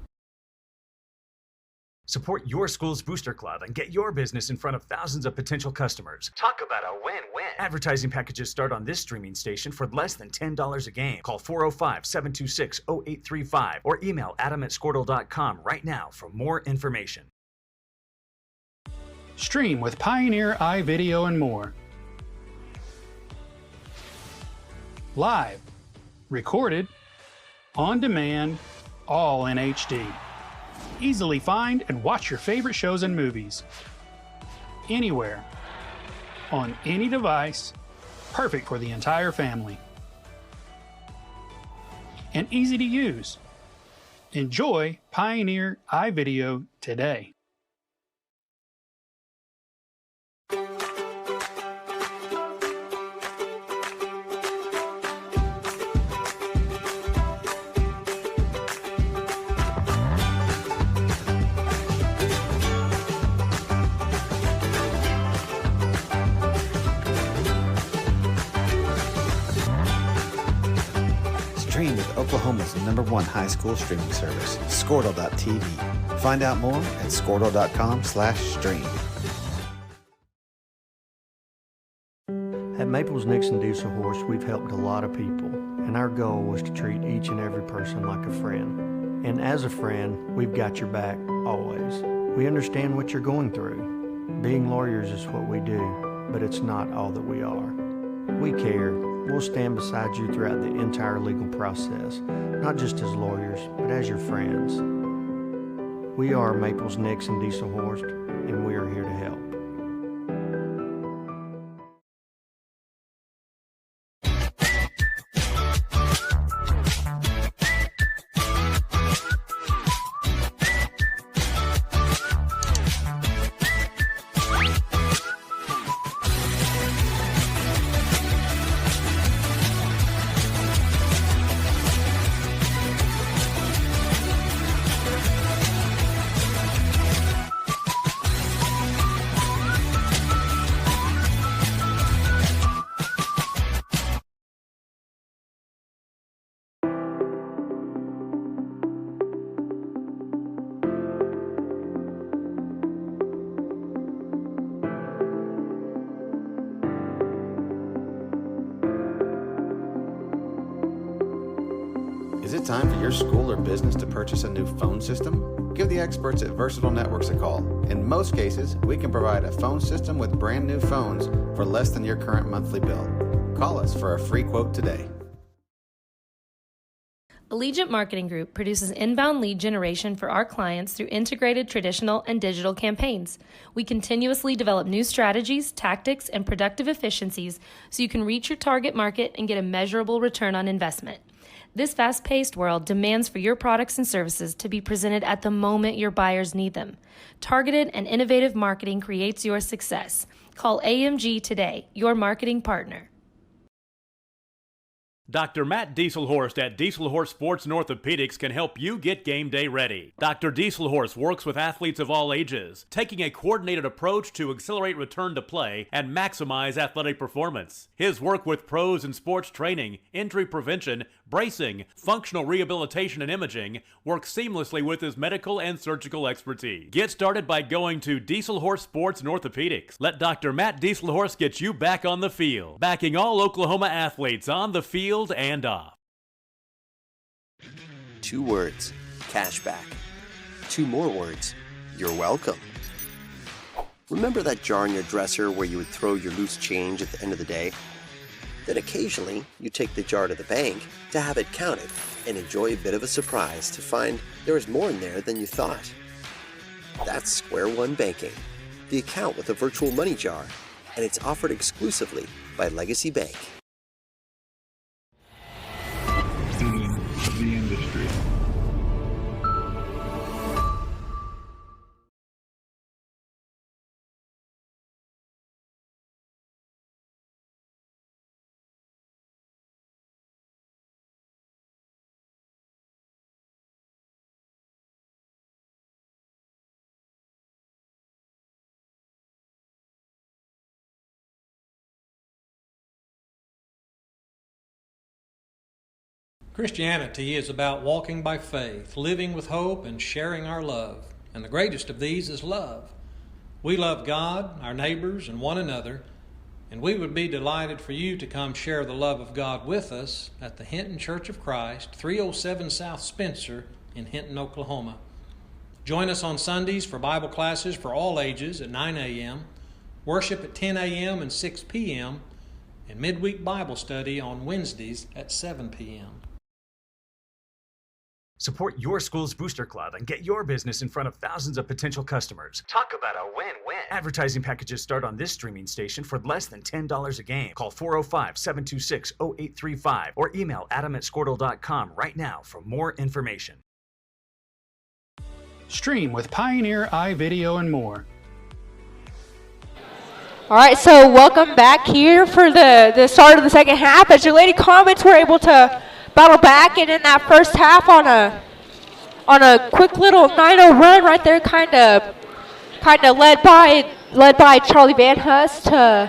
Support your school's booster club and get your business in front of thousands of potential customers. Talk about a win-win. Advertising packages start on this streaming station for less than $10 a game. Call 405-726-0835 or email adam@squirtle.com right now for more information. Stream with Pioneer iVideo and more. Live, recorded, on demand, all in HD. Easily find and watch your favorite shows and movies. Anywhere. On any device. Perfect for the entire family. And easy to use. Enjoy Pioneer iVideo today. Stream with Oklahoma's #1 high school streaming service, Squirtle.tv. Find out more at squirtle.com/stream. At Maples Nixon Diesel Horse, we've helped a lot of people, and our goal was to treat each and every person like a friend. And as a friend, we've got your back always. We understand what you're going through. Being lawyers is what we do, but it's not all that we are. We care. We'll stand beside you throughout the entire legal process, not just as lawyers, but as your friends. We are Maples Nixon Diesel Horse, and we are here to help. Is it time for your school or business to purchase a new phone system? Give the experts at Versatile Networks a call. In most cases, we can provide a phone system with brand new phones for less than your current monthly bill. Call us for a free quote today. Allegiant Marketing Group produces inbound lead generation for our clients through integrated traditional and digital campaigns. We continuously develop new strategies, tactics, and productive efficiencies so you can reach your target market and get a measurable return on investment. This fast-paced world demands for your products and services to be presented at the moment your buyers need them. Targeted and innovative marketing creates your success. Call AMG today, your marketing partner. Dr. Matt Dieselhorst at Dieselhorst Sports and Orthopedics can help you get game day ready. Dr. Dieselhorst works with athletes of all ages, taking a coordinated approach to accelerate return to play and maximize athletic performance. His work with pros in sports training, injury prevention, bracing, functional rehabilitation, and imaging works seamlessly with his medical and surgical expertise. Get started by going to Dieselhorst Sports and Orthopedics. Let Dr. Matt Dieselhorst get you back on the field, backing all Oklahoma athletes on the field and off. 2 words, cashback. 2 more words, you're welcome. Remember that jar in your dresser where you would throw your loose change at the end of the day? Then occasionally, you take the jar to the bank to have it counted and enjoy a bit of a surprise to find there is more in there than you thought. That's Square One Banking, the account with a virtual money jar, and it's offered exclusively by Legacy Bank. The industry. Christianity is about walking by faith, living with hope, and sharing our love. And the greatest of these is love. We love God, our neighbors, and one another, and we would be delighted for you to come share the love of God with us at the Hinton Church of Christ, 307 South Spencer in Hinton, Oklahoma. Join us on Sundays for Bible classes for all ages at 9 a.m., worship at 10 a.m. and 6 p.m., and midweek Bible study on Wednesdays at 7 p.m. Support your school's booster club and get your business in front of thousands of potential customers. Talk about a win-win. Advertising packages start on this streaming station for less than $10 a game. Call 405-726-0835 or email adam@squirtle.com right now for more information. Stream with Pioneer iVideo and more. All right, so welcome back here for the start of the second half. As your Lady Comets were able to battle back, and in that first half on a quick little 9-0 run right there, kind of led by Charlie Van Hust to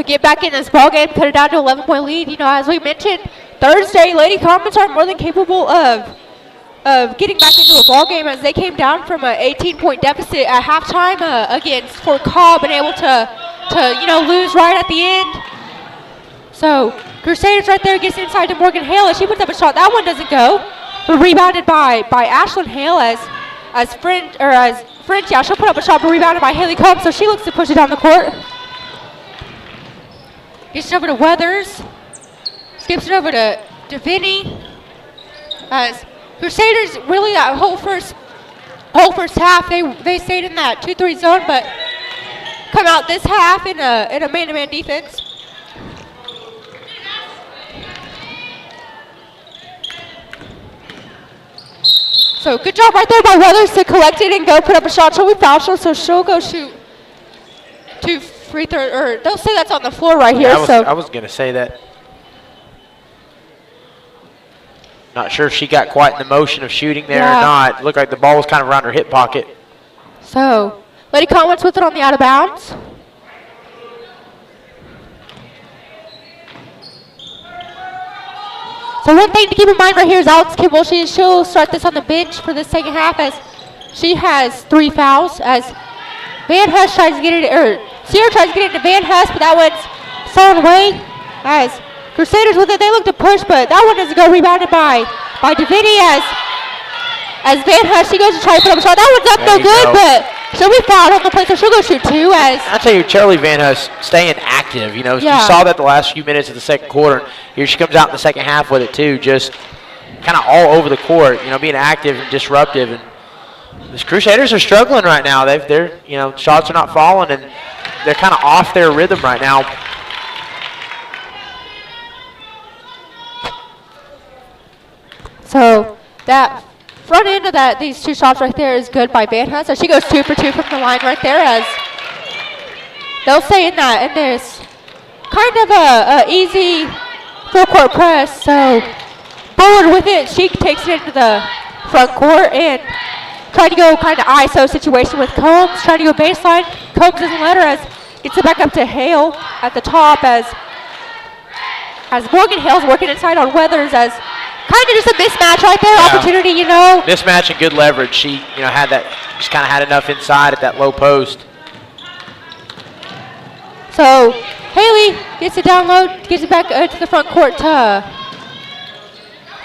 get back in this ball game, cut it down to 11-point lead. You know, as we mentioned, Thursday, Lady Comets are more than capable of getting back into a ball game, as they came down from an 18-point deficit at halftime against Fort Cobb and able to lose right at the end. So Crusaders right there gets inside to Morgan Hale as she puts up a shot. That one doesn't go, but rebounded by Ashlyn Hale as French. Yeah, she'll put up a shot, but rebounded by Haley Combs. So she looks to push it down the court. Gets it over to Weathers. Skips it over to Vinny. As Crusaders really that whole first half they stayed in that 2-3 zone, but come out this half in a man-to-man defense. So good job right there by Weathers to collect it and go put up a shot. She'll be foul, so she'll go shoot 2 free throws, or they'll say that's on the floor right here. I was going to say that. Not sure if she got quite in the motion of shooting there or not. It looked like the ball was kind of around her hip pocket. So Lady Comets with it on the out of bounds. So one thing to keep in mind right here is Alex Kimball. She'll start this on the bench for the second half, as she has 3 fouls. As Van Hust tries to get it, or Sierra tries to get it to Van Hust, but that one's thrown away. As Crusaders with it. They look to push, but that one doesn't go. Rebounded by Davidi as Van Huss, she goes to try to put up a shot. That one's up, no good, but she'll be fouled on the play, so she'll go shoot two. As I tell you, Charlie Van Huss staying active. You know, you saw that the last few minutes of the second quarter. Here she comes out in the second half with it too, just kind of all over the court. You know, being active and disruptive. And the Crusaders are struggling right now. They're shots are not falling, and they're kind of off their rhythm right now. So that front end of these two shots right there is good by Van Huss. So she goes 2 for 2 from the line right there, as they'll say in this kind of a easy full court press. So Bullard with it, she takes it into the front court and trying to go kind of ISO situation with Combs, trying to go baseline. Combs doesn't let her, as gets it back up to Hale at the top, as Morgan Hale's working inside on Weathers, as kind of just a mismatch right there, opportunity, Mismatch and good leverage. She, had that, just kind of had enough inside at that low post. So Haley gets it down low, gets it back to the front court to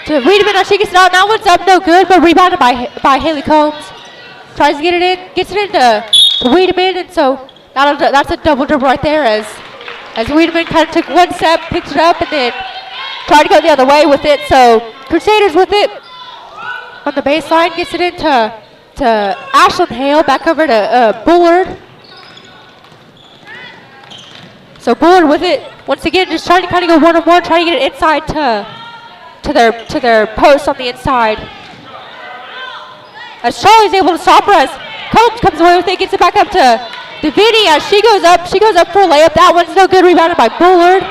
Wiedemann. Now she gets it out. That one's up, no good, but rebounded by Haley Combs. Tries to get it in, gets it into Wiedemann, and so that's a double dribble right there, as Wiedemann kind of took one step, picked it up, and then tried to go the other way with it. So Crusaders with it on the baseline, gets it into Ashlyn Hale, back over to Bullard. So Bullard with it once again, just trying to kind of go one-on-one, trying to get it inside to their post on the inside. As Charlie's able to stop her, as Combs comes away with it, gets it back up to Davidi. As she goes up for a layup. That one's no good, rebounded by Bullard.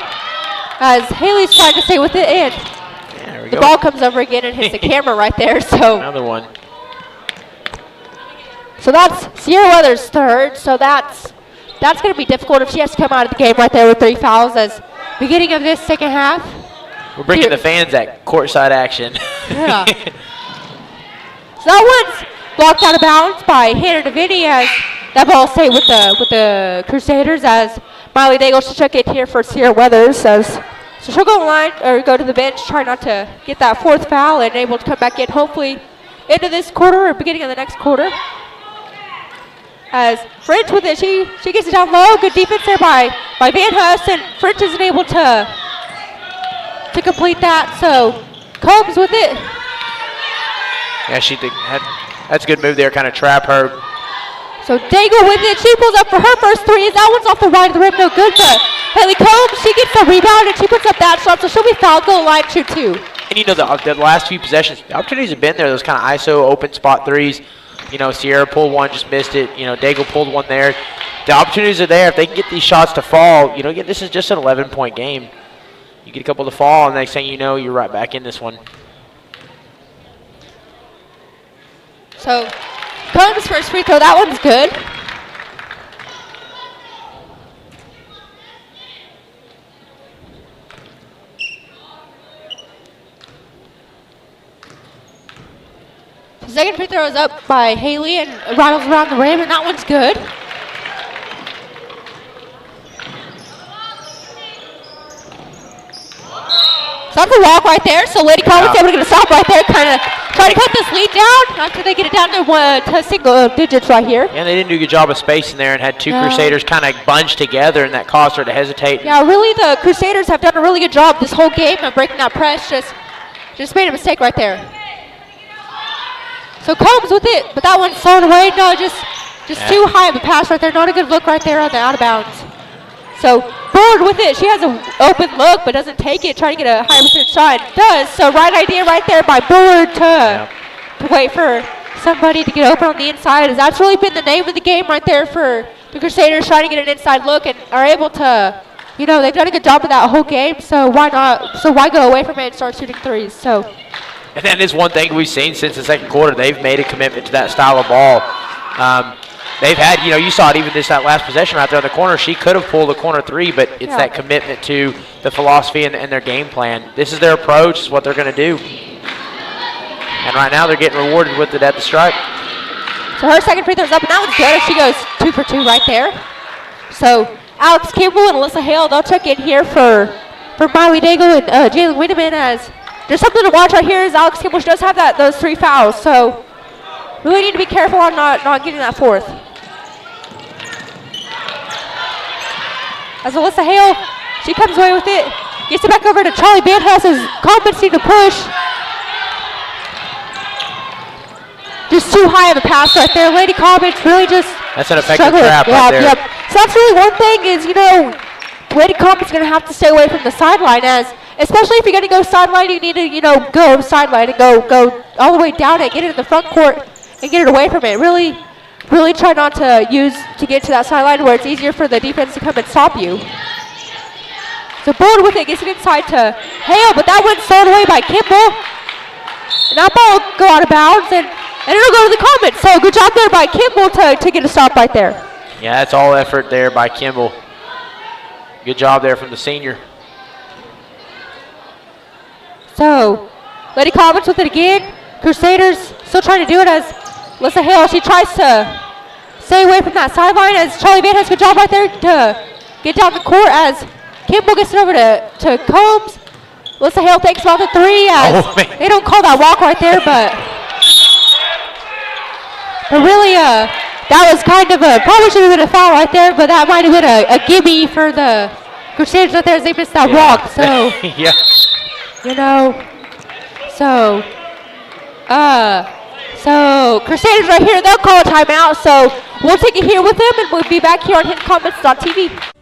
As Haley's trying to stay with it, and the ball comes over again and hits the camera right there. So another one. So that's Sierra Weathers' third. So that's going to be difficult if she has to come out of the game right there with 3 fouls. As beginning of this second half. We're bringing the fans at courtside action. Yeah. So that one's blocked out of bounds by Hannah Davidi, as that ball stayed with the Crusaders, as Miley Daigle took it here for Sierra Weathers. So she'll go to the bench, try not to get that 4th foul, and able to come back in hopefully into this quarter or beginning of the next quarter. As French with it, she gets it down low. Good defense there by Van Huss, and French isn't able to complete that. So Combs with it. Yeah, that's a good move there, kind of trap her. So Daigle with it, she pulls up for her first 3. That one's off the right of the rim, no good, but Haley Combs, she gets the rebound and she puts up that shot, so she'll be fouled, goal line, shoot 2. And the last few possessions, the opportunities have been there, those kind of ISO open spot threes. Sierra pulled one, just missed it. Daigle pulled one there. The opportunities are there. If they can get these shots to fall, again, this is just an 11-point game. You get a couple to fall, and next thing you know, you're right back in this one. So Combs' first free throw, that one's good. The second free throw is up by Haley and rattles around the rim, and that one's good. So that's a walk right there. So Lady Collins able to get a stop right there, kind of trying to cut this lead down after they get it down to single digits right here. Yeah, they didn't do a good job of spacing there and had two Crusaders kind of bunched together, and that caused her to hesitate. Yeah, really the Crusaders have done a really good job this whole game of breaking that press. Just made a mistake right there. So Combs with it, but that one's thrown away. No, just too high of a pass right there. Not a good look right there on the out of bounds. So Bullard with it. She has an open look, but doesn't take it. Trying to get a higher percent shot. Does. So right idea right there by Bullard to wait for somebody to get open on the inside. As that's really been the name of the game right there for the Crusaders, trying to get an inside look and are able to, they've done a good job of that whole game. So why not? So why go away from it and start shooting threes? So. And that is one thing we've seen since the second quarter. They've made a commitment to that style of ball. They've had, you saw it even that last possession right there in the corner. She could have pulled a corner three, but it's that commitment to the philosophy and their game plan. This is their approach. It's what they're going to do. And right now they're getting rewarded with it at the stripe. So her second free throw's up, and that one's good. She goes 2 for 2 right there. So Alex Kimball and Alyssa Hale, they'll check in here for for Miley Daigle and Jalen Wiedemann. As there's something to watch right here is Alex Kimball does have those 3 fouls, so really need to be careful on not getting that 4th. As Alyssa Hale, she comes away with it, gets it back over to Charlie Van Huss as Coleman seems to push. Just too high of a pass right there. Lady Coleman's really just That's an effective struggling. trap right there. Yep. So that's really one thing is, Lady Coleman's going to have to stay away from the sideline, as especially if you're going to go sideline, you need to, go sideline and go all the way down it, get it in the front court, and get it away from it. Really try not to get to that sideline where it's easier for the defense to come and stop you. So Bold with it, gets it inside to Hale, but that one's stolen away by Kimball. And that ball will go out of bounds, and it'll go to the Comets. So good job there by Kimball to get a stop right there. Yeah, that's all effort there by Kimball. Good job there from the senior. So Lady Comets with it again. Crusaders still trying to do it as Alyssa Hale, she tries to stay away from that sideline as Charlie Van has a good job right there to get down the court as Kimball gets it over to Combs. Alyssa Hale takes off the 3 as they don't call that walk right there, but really that was kind of probably should have been a foul right there, but that might have been a gimme for the Crusaders right there as they missed that walk. So, yeah. So Crusaders right here, they'll call a timeout. So we'll take it here with them, and we'll be back here on HintonComets.tv.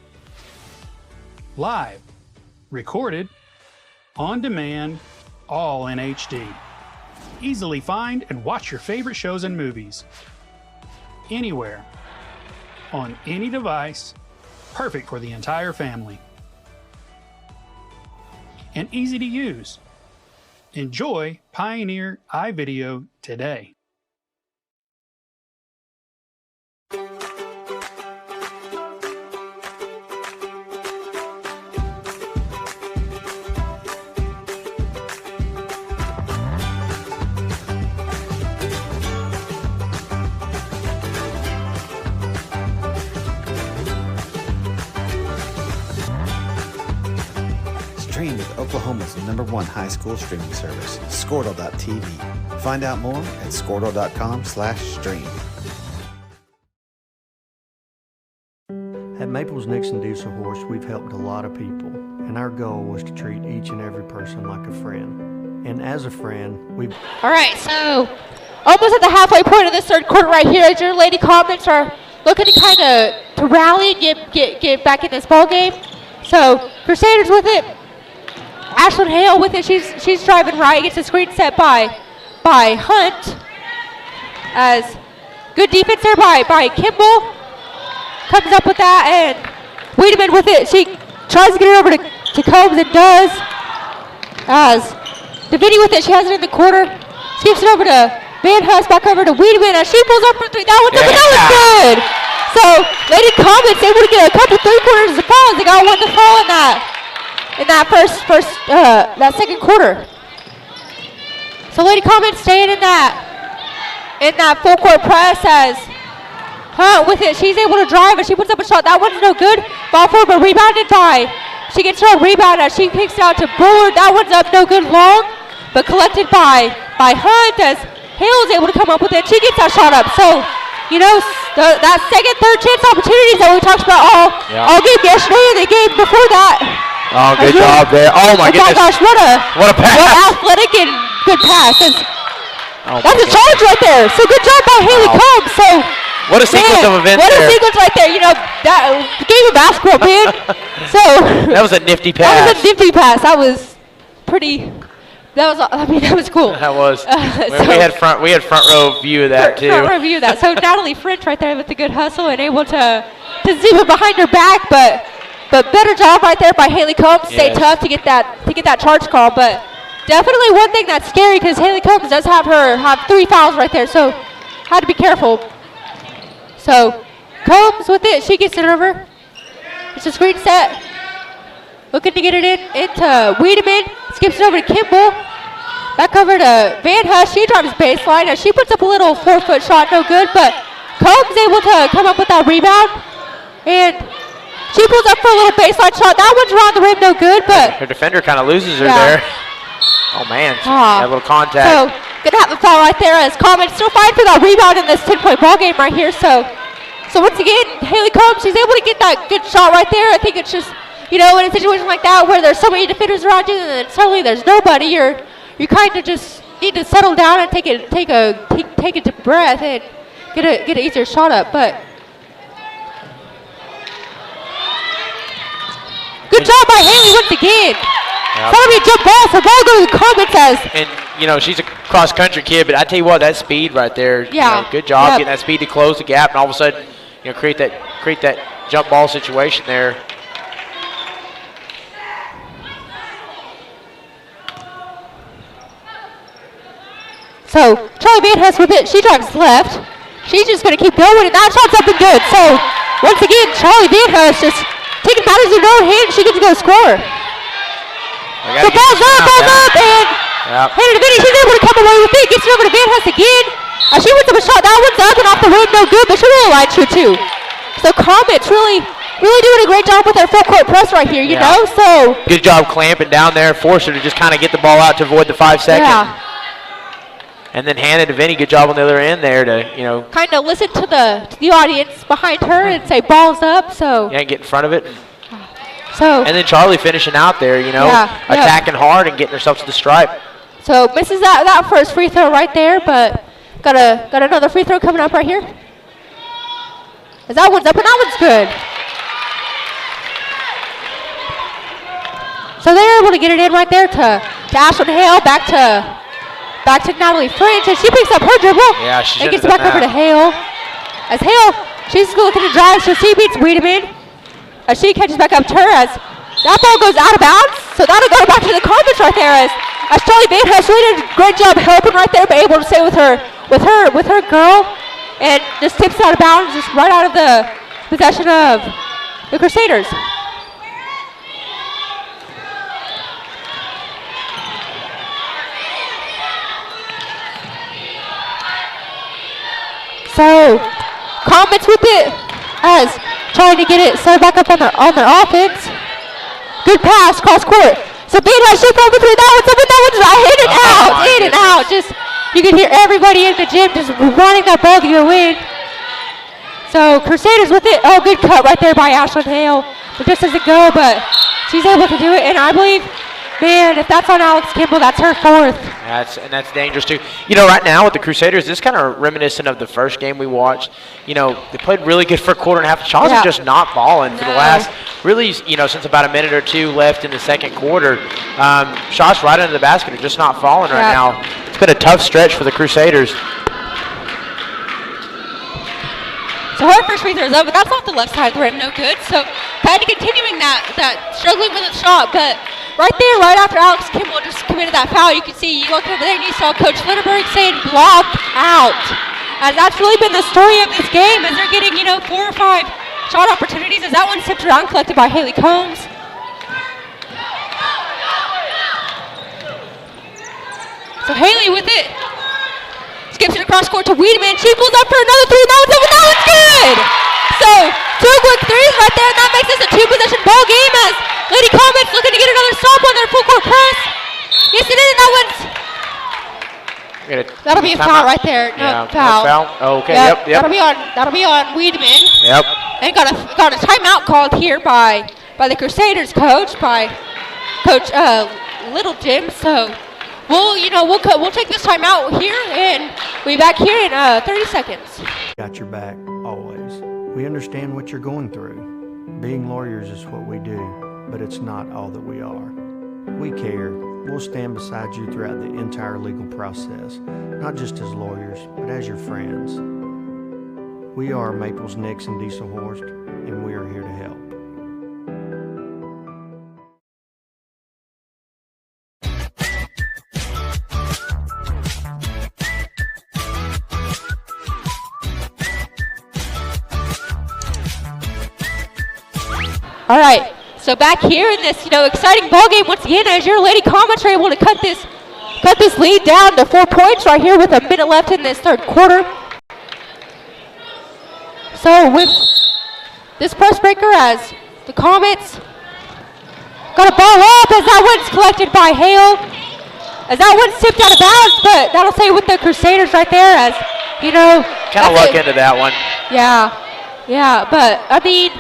Live, recorded, on demand, all in HD. Easily find and watch your favorite shows and movies. Anywhere, on any device, perfect for the entire family. And easy to use. Enjoy Pioneer iVideo today. Stream with Oklahoma's #1 high school streaming service, Squirtle.tv. Find out more at Squirtle.com/stream. At Maples Nixon Diesel Horse, we've helped a lot of people, and our goal was to treat each and every person like a friend. And as a friend, we've... All right, so almost at the halfway point of this 3rd quarter right here, as your Lady Comets are looking to kind of rally and get back in this ball game. So Crusaders with it. Ashlyn Hale with it. She's driving right. Gets a screen set by Hunt. As good defense there by Kimball. Comes up with that, and Wiedemann with it. She tries to get it over to Combs and does. As Davidi with it. She has it in the corner. Skips it over to Van Huss, back over to Wiedemann as she pulls up for 3. That one's up, and that was good. So Lady Comets able to get a couple 3-quarters to fall as they got one to fall in that 2nd quarter. So Lady Comets staying in that full court press as Hunt with it. She's able to drive and she puts up a shot. That one's no good. Ball forward, but rebounded by. She gets her rebound as she kicks it out to Bullard. That one's up, no good long, but collected by Hunt as Hale is able to come up with it. She gets that shot up. So, that 2nd, 3rd chance opportunities that we talked about all game yesterday and the game before that. Oh, good job there. Oh, my goodness. Gosh, what a pass. What athletic and good pass. That's a charge right there. So good job by Haley Combs. So what a sequence of events what there. A sequence right there. That game of basketball, man. So that was a nifty pass. That was a nifty pass. That was pretty. That was cool. That was. We had front row view of that too. Front row view of that. So Natalie French right there with the good hustle and able to zip it behind her back, but better job right there by Haley Combs. Stay tough to get that charge call, but definitely one thing that's scary because Haley Combs does have 3 fouls right there, so had to be careful. So Combs with it, she gets it over. It's a screen set. Looking to get it into Wiedemann. Skips it over to Kimball. Back over to Van Huss. She drives baseline as she puts up a little 4-foot shot, no good, but Combs able to come up with that rebound and She pulls up for a little baseline shot. That one's around the rim, no good, but Her defender kind of loses her there. Oh, man. That little contact. So, gonna have a foul right there as Common still fighting for that rebound in this 10-point ball game right here. So once again, Haley Combs, she's able to get that good shot right there. I think it's just, you know, in a situation like that where there's so many defenders around you and then suddenly there's nobody, you kind of just need to settle down and take a deep breath and get an easier shot up. But good job by Haley once again. Yep. That'll be a jump ball, so ball goes to Combs as. And, you know, she's a cross-country kid, but I tell you what, that speed right there, Yeah. you know, good job getting that speed to close the gap and all of a sudden, you know, create that jump ball situation there. So Charlie Van with it, she drives left. She's just going to keep going, and that shot's up and good. So once again, Charlie Van just taking matters in her own hands. She gets to go score. So ball's up, and Hannah Vinny, she's able to come away with it. Gets it over to Van Hess again. She wins up a shot. That one's up and off the rim, no good, but she really likes her too. So Comets really doing a great job with their full court press right here, you know. So good job clamping down there, force her to just kind of get the ball out to avoid the 5 second. Yeah. And then Hannah DeVinny, good job on the other end there to, you know, kind of listen to the audience behind her and say balls up. So get in front of it. So and then Charlie finishing out there, you know, attacking hard and getting herself to the stripe. So misses that first free throw right there, but got another free throw coming up right here. As that one's up and that one's good. So they're able to get it in right there to Ashlyn Hale, back to Natalie French, and she picks up her dribble. Yeah, she and gets it back over to Hale. As Hale, she's looking to drive, so she beats Wiedemann. As she catches back up to her, as that ball goes out of bounds, so that'll go back to the Comets right there. As Charlie Van Hess really did a great job helping right there, but able to stay with her girl, and just tips out of bounds, just right out of the possession of the Crusaders. So Comets with it as trying to get it set back up on their offense. Good pass cross court. So Van Hess shift over three. That one's in and out. Just you can hear everybody in the gym just wanting that ball to go in. So Crusaders with it. Oh, good cut right there by Ashlyn Hale. It just doesn't go, but she's able to do it. And I believe, man, if that's on Alex Kimball, that's her fourth. That's dangerous too. You know, right now with the Crusaders, this kind of reminiscent of the first game we watched. You know, they played really good for a quarter and a half. Shaw's are just not balling for the last, really, you know, since about a minute or two left in the second quarter. Shots right under the basket are just not falling right now. It's been a tough stretch for the Crusaders. So her first free throw is up, but that's off the left side of the rim, no good. So kind of continuing that struggling with the shot, but right there, right after Alex Kimball just committed that foul, you can see, you look over there and you saw Coach Lindenberg saying block out. As that's really been the story of this game, as they're getting, you know, 4 or 5 shot opportunities, as that one tipped around, collected by Haley Combs. So Haley with it. Skips it across court to Wiedemann. She pulls up for another three, and that one's good! So 2 quick threes right there, and that makes this a 2-possession ball game as Lady Comets looking to get another stop on their full court press. Yes, it is, and that one's... That'll be a foul right there. No, foul. Oh, okay, yep. That'll be on Wiedemann. Yep. And got a timeout called here by the Crusaders coach, by Coach Little Jim. So we'll take this time out here and we'll be back here in 30 seconds. Got your back always. We understand what you're going through. Being lawyers is what we do, but it's not all that we are. We care. We'll stand beside you throughout the entire legal process, not just as lawyers, but as your friends. We are Maples, Nix, and Dieselhorst, and we are here to help. All right, so back here in this, exciting ball game once again, as your Lady Comets are able to cut this lead down to 4 points right here with a minute left in this third quarter. So with this press breaker, as The Comets got a ball up as that one's collected by Hale. As that one's tipped out of bounds, but that'll stay with the Crusaders right there as, you know. Kind of luck into that one. Yeah, but I mean,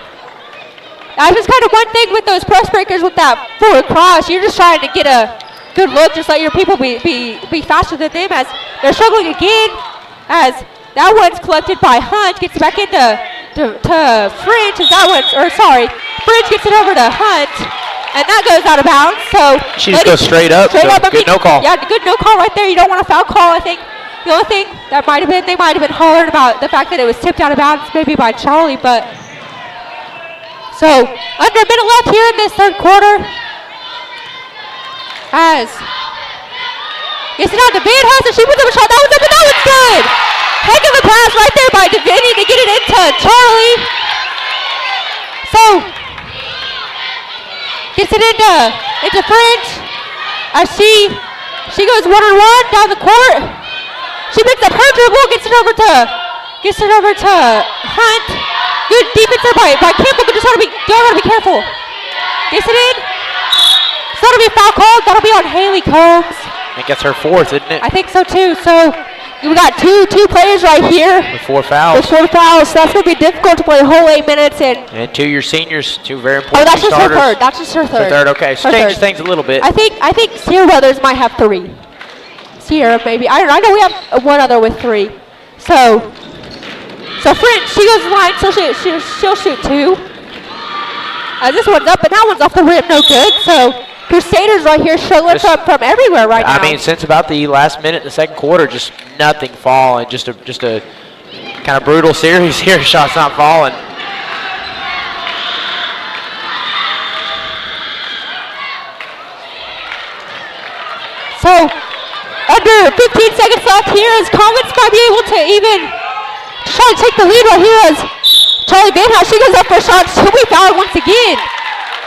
that's just kind of one thing with those press breakers with that forward cross. You're just trying to get a good look, just let your people be faster than them as they're struggling again. As that one's collected by Hunt, gets back into Fringe, as that one's, Fringe gets it over to Hunt, and that goes out of bounds. So she just goes straight up. Good no call. Yeah, good no call right there. You don't want a foul call, I think. The only thing that they might have been hollering about the fact that it was tipped out of bounds maybe by Charlie, but so under a minute left here in this third quarter. As gets it out to Van Huss, and she puts up a shot. That one's up, and that one's good. Heck of a pass right there by Deviney to get it into Charlie. So gets it into Fringe as she goes one-on-one down the court. She picks up her dribble, gets it over to Hunt. Good defense there by Campbell, but just gotta be careful. Gets it in. So that'll be a foul call. That'll be on Haley Combs. I think that's her fourth, isn't it? I think so too. So we got two players right here. With 4 fouls. So that's gonna be difficult to play the whole 8 minutes in. And 2 your seniors, 2 very important that's just starters. her third. That's just her third. Okay, so changes things a little bit. I think Sierra Brothers might have 3. Sierra maybe. I know we have one other with 3. So Fringe, she goes to the line, so she'll shoot 2. This one's up, and that one's off the rim, no good. So Crusaders right here struggling from everywhere right now. I mean, since about the last minute in the second quarter, just nothing falling. Just a kind of brutal series here. Shots not falling. So under 15 seconds left here, as Comets might be able to even try to take the lead right here as Charlie Van House, she goes up for a shot. She'll be fouled once again.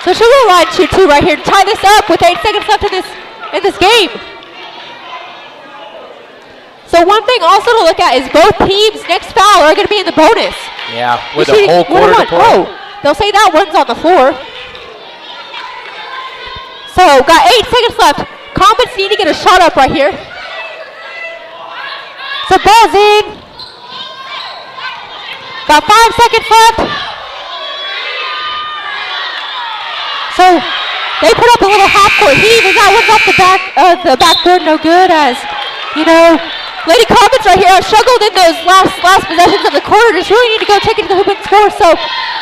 So she'll go line shoot 2 right here to tie this up with 8 seconds left in this game. So one thing also to look at is both teams' next foul are going to be in the bonus. Yeah, with a whole quarter to play. Oh, they'll say that one's on the floor. So got 8 seconds left. Comets need to get a shot up right here. So ball's in. About 5 seconds left. So they put up a little half-court heave, and that one's off the backboard, no good. As you know, Lady Comets right here have struggled in those last possessions of the quarter. Just really need to go take it to the hoop and score. So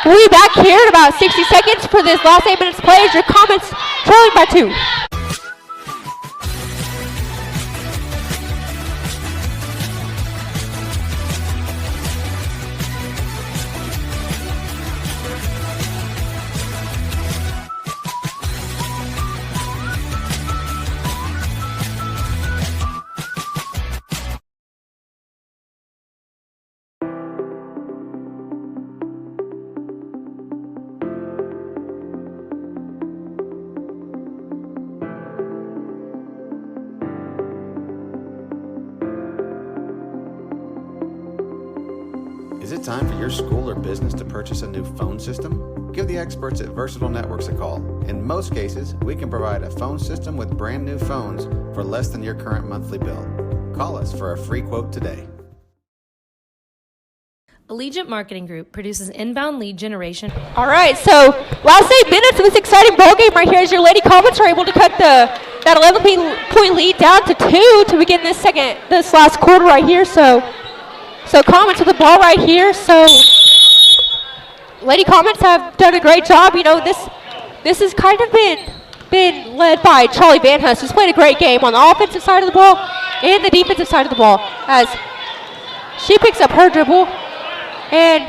we'll be back here in about 60 seconds for this last 8 minutes play. As your Comets trailing by 2. Is it time for your school or business to purchase a new phone system? Give the experts at Versatile Networks a call. In most cases, we can provide a phone system with brand new phones for less than your current monthly bill. Call us for a free quote today. Allegiant Marketing Group produces inbound lead generation. All right, so last 8 minutes of this exciting ball game right here as your Lady Comets are able to cut that 11-point lead down to 2 to begin this last quarter right here. So Comets with the ball right here. So Lady Comets have done a great job. You know, this has kind of been led by Charlie Van Huss, who's played a great game on the offensive side of the ball and the defensive side of the ball. As she picks up her dribble, and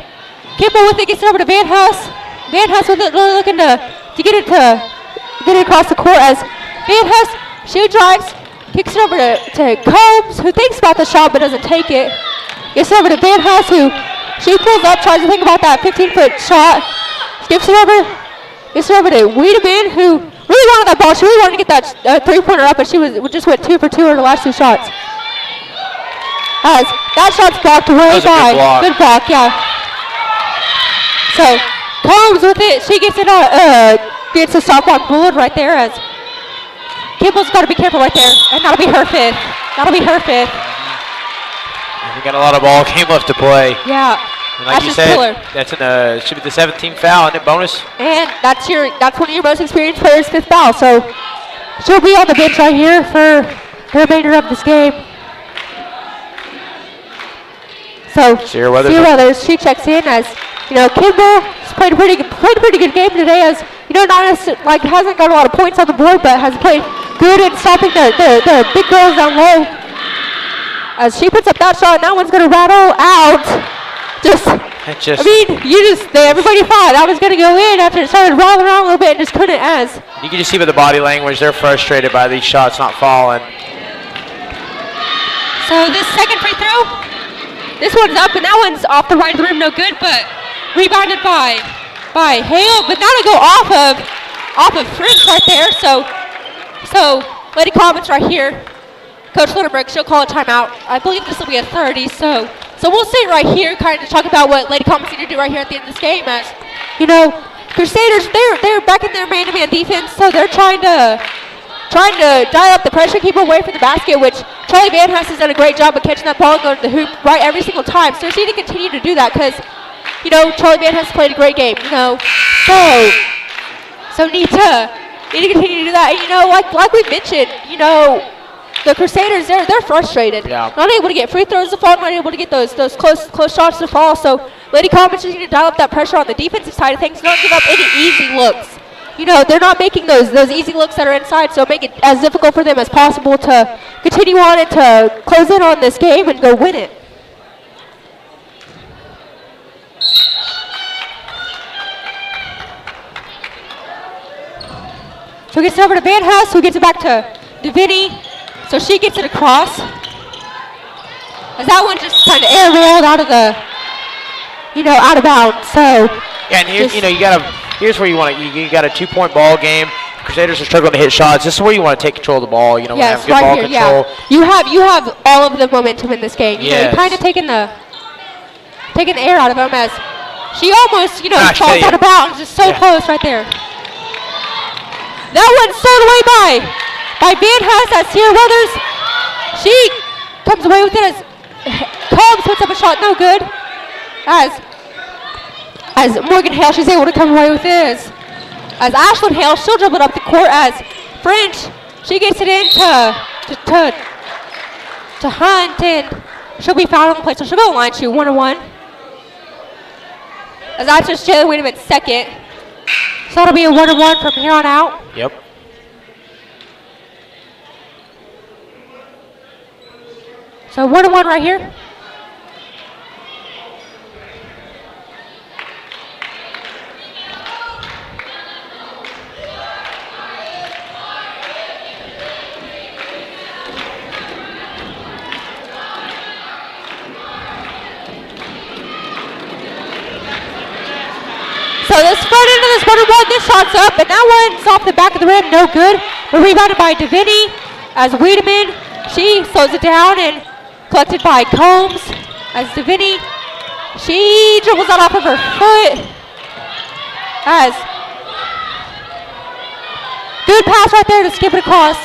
Kimball with it gets it over to Van Huss. Van Huss with it, really looking to get it across the court. As Van Huss, she drives, kicks it over to Combs, who thinks about the shot but doesn't take it. Gets it over to Van Huss, who she pulls up, tries to think about that 15-foot shot. Gets it over to Wiedemann, who really wanted that ball. She really wanted to get that three-pointer up, but she just went 2 for 2 on her last 2 shots. As that shot's blocked away by good block, yeah. So Combs with it. She gets it gets a stop on Bullet right there as Kimball's got to be careful right there. And that'll be her fifth. That'll be her fifth. We got a lot of ball game left to play. Yeah. And like you said, that's should be the 17th foul, isn't it, bonus? And that's one of your most experienced players' fifth foul. So she'll be on the bench right here for the remainder of this game. So Sierra Weathers, she checks in as Kimball's played a pretty good game today. As not as, hasn't got a lot of points on the board, but has played good in stopping the big girls down low. As she puts up that shot, and that one's going to rattle out. Everybody thought that was going to go in after it started rattling around a little bit and just couldn't as. You can just see by the body language, they're frustrated by these shots not falling. So this second free throw, this one's up, and that one's off the right of the rim, no good, but rebounded by Hale, but that'll go off of Fritz right there. So Lady Commons right here. Coach Lindenberg, she'll call a timeout. I believe this will be a 30, so we'll sit right here, kind of talk about what Lady Commons need to do right here at the end of this game. As Crusaders, they're back in their man-to-man defense, so they're trying to dial up the pressure, keep away from the basket, which Charlie Van Haas has done a great job of catching that ball and going to the hoop right every single time. So they need to continue to do that because, Charlie Van Haas played a great game, So need to continue to do that. And, like we mentioned, the Crusaders, they're frustrated. Yeah. Not able to get free throws to fall, not able to get those close shots to fall. So Lady Commons just need to dial up that pressure on the defensive side of things. Don't give up any easy looks. They're not making those easy looks that are inside, so make it as difficult for them as possible to continue on and to close in on this game and go win it. So gets it over to Van Haas, who gets it back to Deviney. So she gets it across. As that one just kind of air-railed out of out of bounds. So yeah, and here's where you want to. You got a 2-point ball game. Crusaders are struggling to hit shots. This is where you want to take control of the ball. Yes, have good right ball here, control. Yeah. You have all of the momentum in this game. Yes. You're kind of taking the air out of them as she almost falls out of bounds. Just so close right there. That one's thrown away by Van Haas. That's Sierra Weathers. She comes away with it as Combs puts up a shot, no good. As Morgan Hale, she's able to come away with this. As Ashlyn Hale, she'll dribble it up the court. As French, she gets it in to Hunt, and she'll be fouled on the play, so she'll go line shoot 1-1. As that's just Jalen Wiedeman's second. So that'll be a 1-1 from here on out. Yep. So 1-1 right here. So this front end of this 1-1, this shot's up, and that one's off the back of the rim, no good. But rebounded by Deviney as Wiedemann, she slows it down and collected by Combs as Deviney, she dribbles that off of her foot. As good pass right there to skip it across.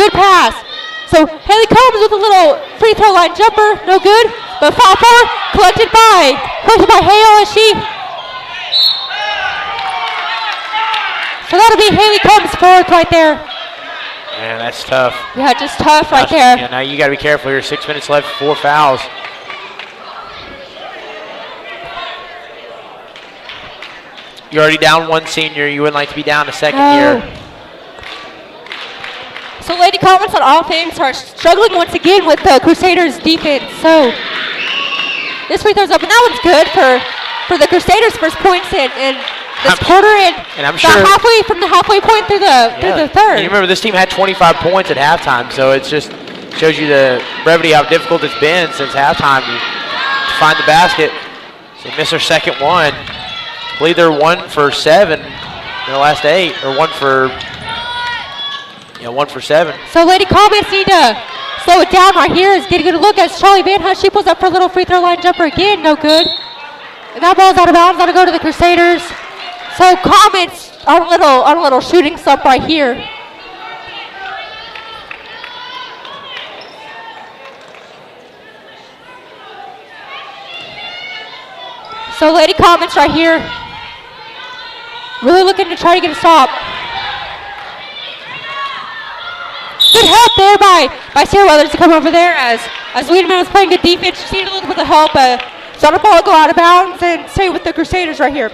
Good pass. So Haley Combs with a little free throw line jumper, no good. But foul forward, collected by Hale as she. So that'll be Haley Combs' fourth right there. Man, that's tough. Yeah, just tough right there. Yeah, now you got to be careful here. 6 minutes left, 4 fouls. You're already down one senior. You wouldn't like to be down a second here. So Lady Commons on offense are struggling once again with the Crusaders defense. So this free throw's up, and that one's good for the Crusaders' first points in this quarter, and I'm sure halfway from the halfway point through the third. And you remember this team had 25 points at halftime, so it just shows you the brevity how difficult it's been since halftime to find the basket. So they miss their second one. I believe they're 1 for 7 in the last 8, or 1 for 7. So Lady Commons need to slow it down right here. Is getting a good look as Charlie Van Hunt. She pulls up for a little free throw line jumper again, no good. And that ball's out of bounds. That'll go to the Crusaders. So Comets on a little shooting slump right here. So Lady Comets right here. Really looking to try to get a stop. Good help there by Sarah Weathers to come over there as Wiedemann was playing good defense. She needed a little bit of help. Saw the ball go out of bounds and stay with the Crusaders right here.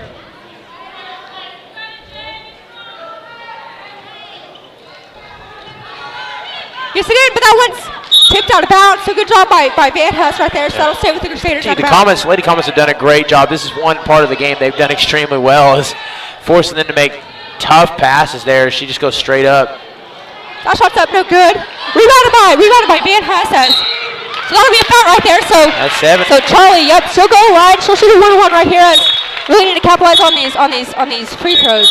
Yes, it did, but that one's tipped out of bounds. So good job by Van Huss right there. So that'll stay with the Crusaders. Lady Comets have done a great job. This is one part of the game they've done extremely well, is forcing them to make tough passes there. She just goes straight up. That shot's up, no good. Rebounded by Van Huss. So that'll be a foul right there. So that's 7. So Charlie, yep, she'll go wide. She'll shoot a 1-1 right here. As really need to capitalize on these free throws.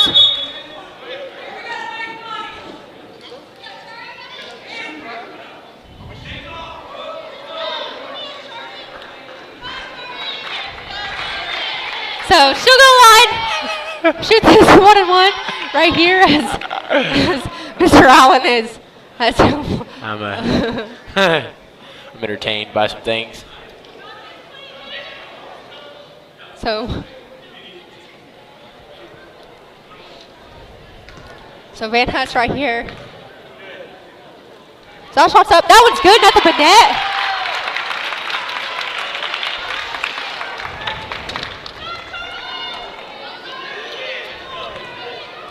So she'll go wide. Shoot this 1-1 right here as Mr. Allen is. I'm entertained by some things. So Van Huss right here. So that shot's up. That one's good. Nothing but net.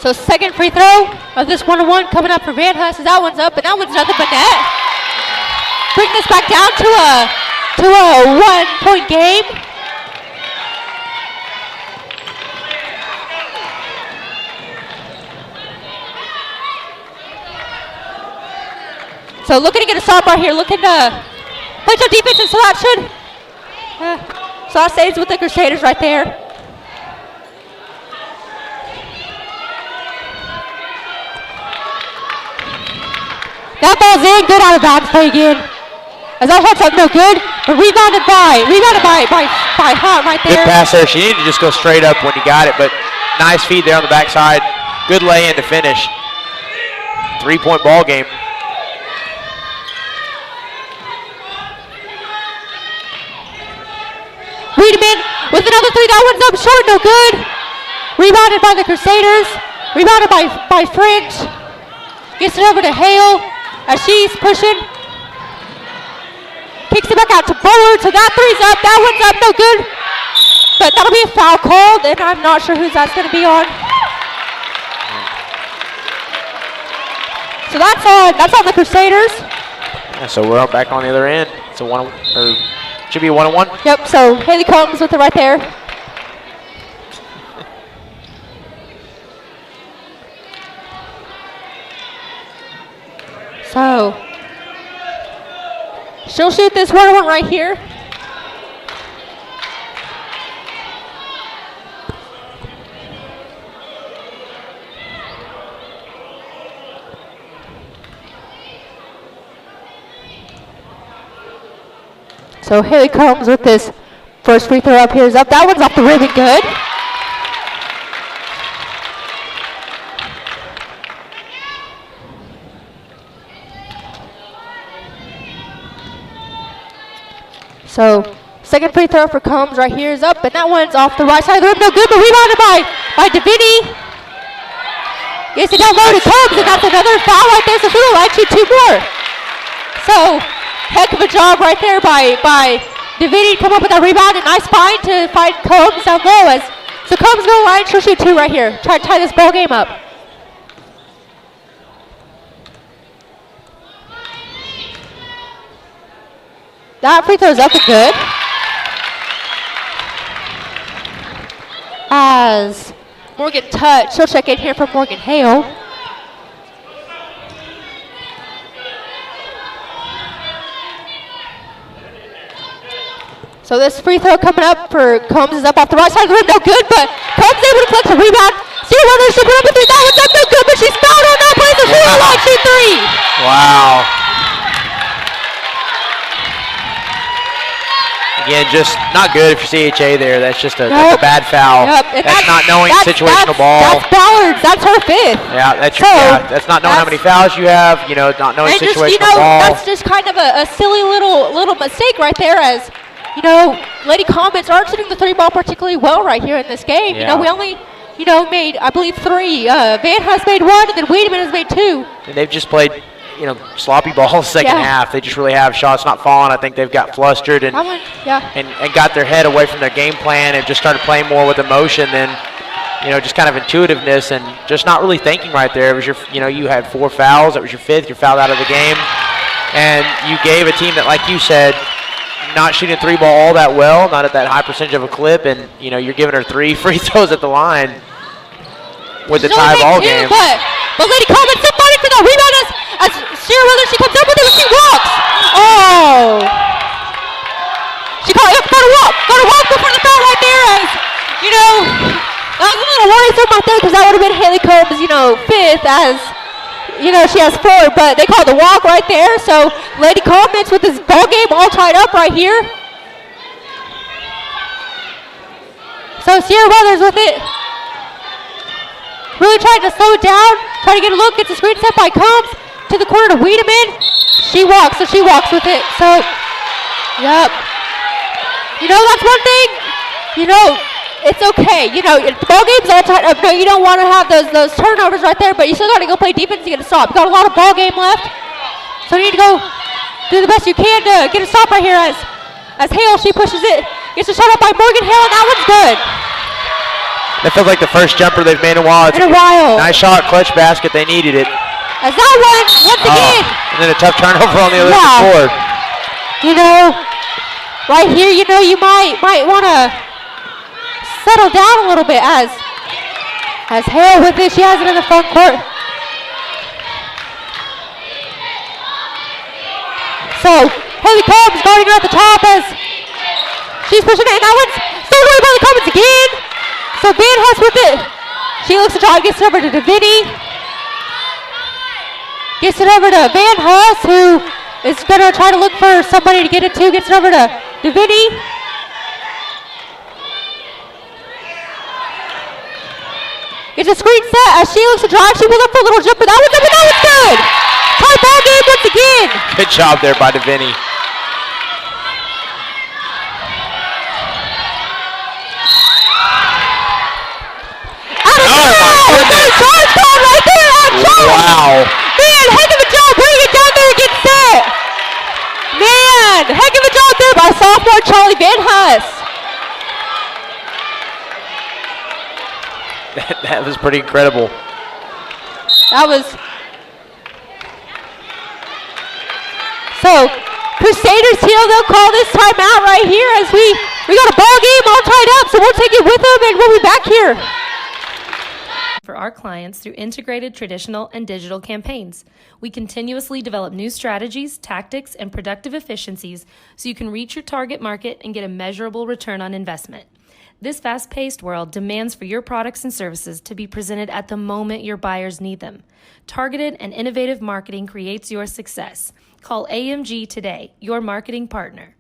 So second free throw of this 1-1 coming up for Van Huss. That one's up, and that one's nothing but net. Bring this back down to a 1-point game. So looking to get a stop right here. Looking to play some defense, and so that should. So that stays with the Crusaders right there. That ball's in, good out of bounds play again. As that shot's up, no good, but rebounded by Hunt right there. Good pass there. She needed to just go straight up when you got it, but nice feed there on the backside. Good lay in to finish. 3-point ball game. Wiedemann with another three. That one's up short, no good. Rebounded by the Crusaders. Rebounded by French. Gets it over to Hale. As she's pushing, kicks it back out to Bullard, so that three's up, that one's up, no good. But that'll be a foul called, and I'm not sure whose that's going to be on. So that's on the Crusaders. Yeah, so we're back on the other end. It's a should be a 1-1. Yep, so Haley Combs with it right there. So she'll shoot this 1-1 right here. So Haley Combs with this first free throw up here is up. That one's off the rim and good. So second free throw for Combs right here is up, and that one's off the right side of the rim. No good, but rebounded by Davini. Gets it down low to Combs, and that's another foul right there, so she'll like you 2 more. So heck of a job right there by Davini to come up with that rebound, and nice find to find Combs down low. So Combs go line, she'll shoot 2 right here. Try to tie this ball game up. That free throw's up and good. As Morgan Touch, she'll check in here from Morgan Hale. So this free throw coming up for Combs is up off the right side of the rim, no good, but Combs able to flex a rebound. See whether she'll put up a 3, that one's up, no good, but she's fouled on that play, so she will like shoot 3. Wow. Again, just not good for CHA there. That's just that's a bad foul. Yep. That's not knowing situational ball. That's Ballard's. That's her 5th. Yeah, that's not knowing how many fouls you have. Not knowing situational ball. That's just kind of a silly little mistake right there. As Lady Comets aren't shooting the 3 ball particularly well right here in this game. Yeah. We only made, I believe, 3. Van has made 1, and then Wiedemann has made 2. And they've just played, sloppy ball second half. They just really have shots not falling. I think they've got flustered and got their head away from their game plan and just started playing more with emotion than, just kind of intuitiveness and just not really thinking right there. It was you had 4 fouls. That was your 5th. You're fouled out of the game. And you gave a team that, like you said, not shooting 3 ball all that well, not at that high percentage of a clip, and you're giving her 3 free throws at the line with the tie ball game. But Lady Coleman still fighting for the rebound as Sierra Weather, she comes up with it and she walks. Oh! She got to walk before the foul right there. As that was a little worrisome right there because that would have been Haley Combs, 5th as. She has 4, but they call the walk right there. So Lady Comets with this ball game all tied up right here. So Sierra Weathers with it. Really trying to slow it down. Trying to get a look. Gets a screen set by Combs to the corner to Wiedemann. She walks with it. So, yep. That's one thing. It's okay. The ball game's all tied up. No, you don't want to have those turnovers right there, but you still got to go play defense to get a stop. You got a lot of ball game left, so you need to go do the best you can to get a stop right here. As Hale, she pushes it, gets a shot up by Morgan Hale, and that one's good. That feels like the first jumper they've made in a while. Nice shot, clutch basket. They needed it. As that one, once again. And then a tough turnover on the other board. Right here, you might want to settle down a little bit as Hale with it. She has it in the front court. So Haley Combs guarding her at the top as she's pushing it, and that one's still away by the Combs again. So Van Huss with it. She looks to try, gets it over to Davini. Gets it over to Van Huss, who is going to try to look for somebody to get it to. Gets it over to Davini. It's a screen set as she looks to drive. She will look for a little jumper. That one's up and that one's good. Tie ball game once again. Good job there by Davini. Right there, wow. Man, heck of a job bringing it down there and get set. Man, heck of a job there by sophomore Charlie Van Huss. That was pretty incredible. That was. So, Crusaders here, they'll call this timeout right here as we got a ball game all tied up, so we'll take it with them and we'll be back here. For our clients through integrated traditional and digital campaigns. We continuously develop new strategies, tactics, and productive efficiencies so you can reach your target market and get a measurable return on investment. This fast-paced world demands for your products and services to be presented at the moment your buyers need them. Targeted and innovative marketing creates your success. Call AMG today, your marketing partner.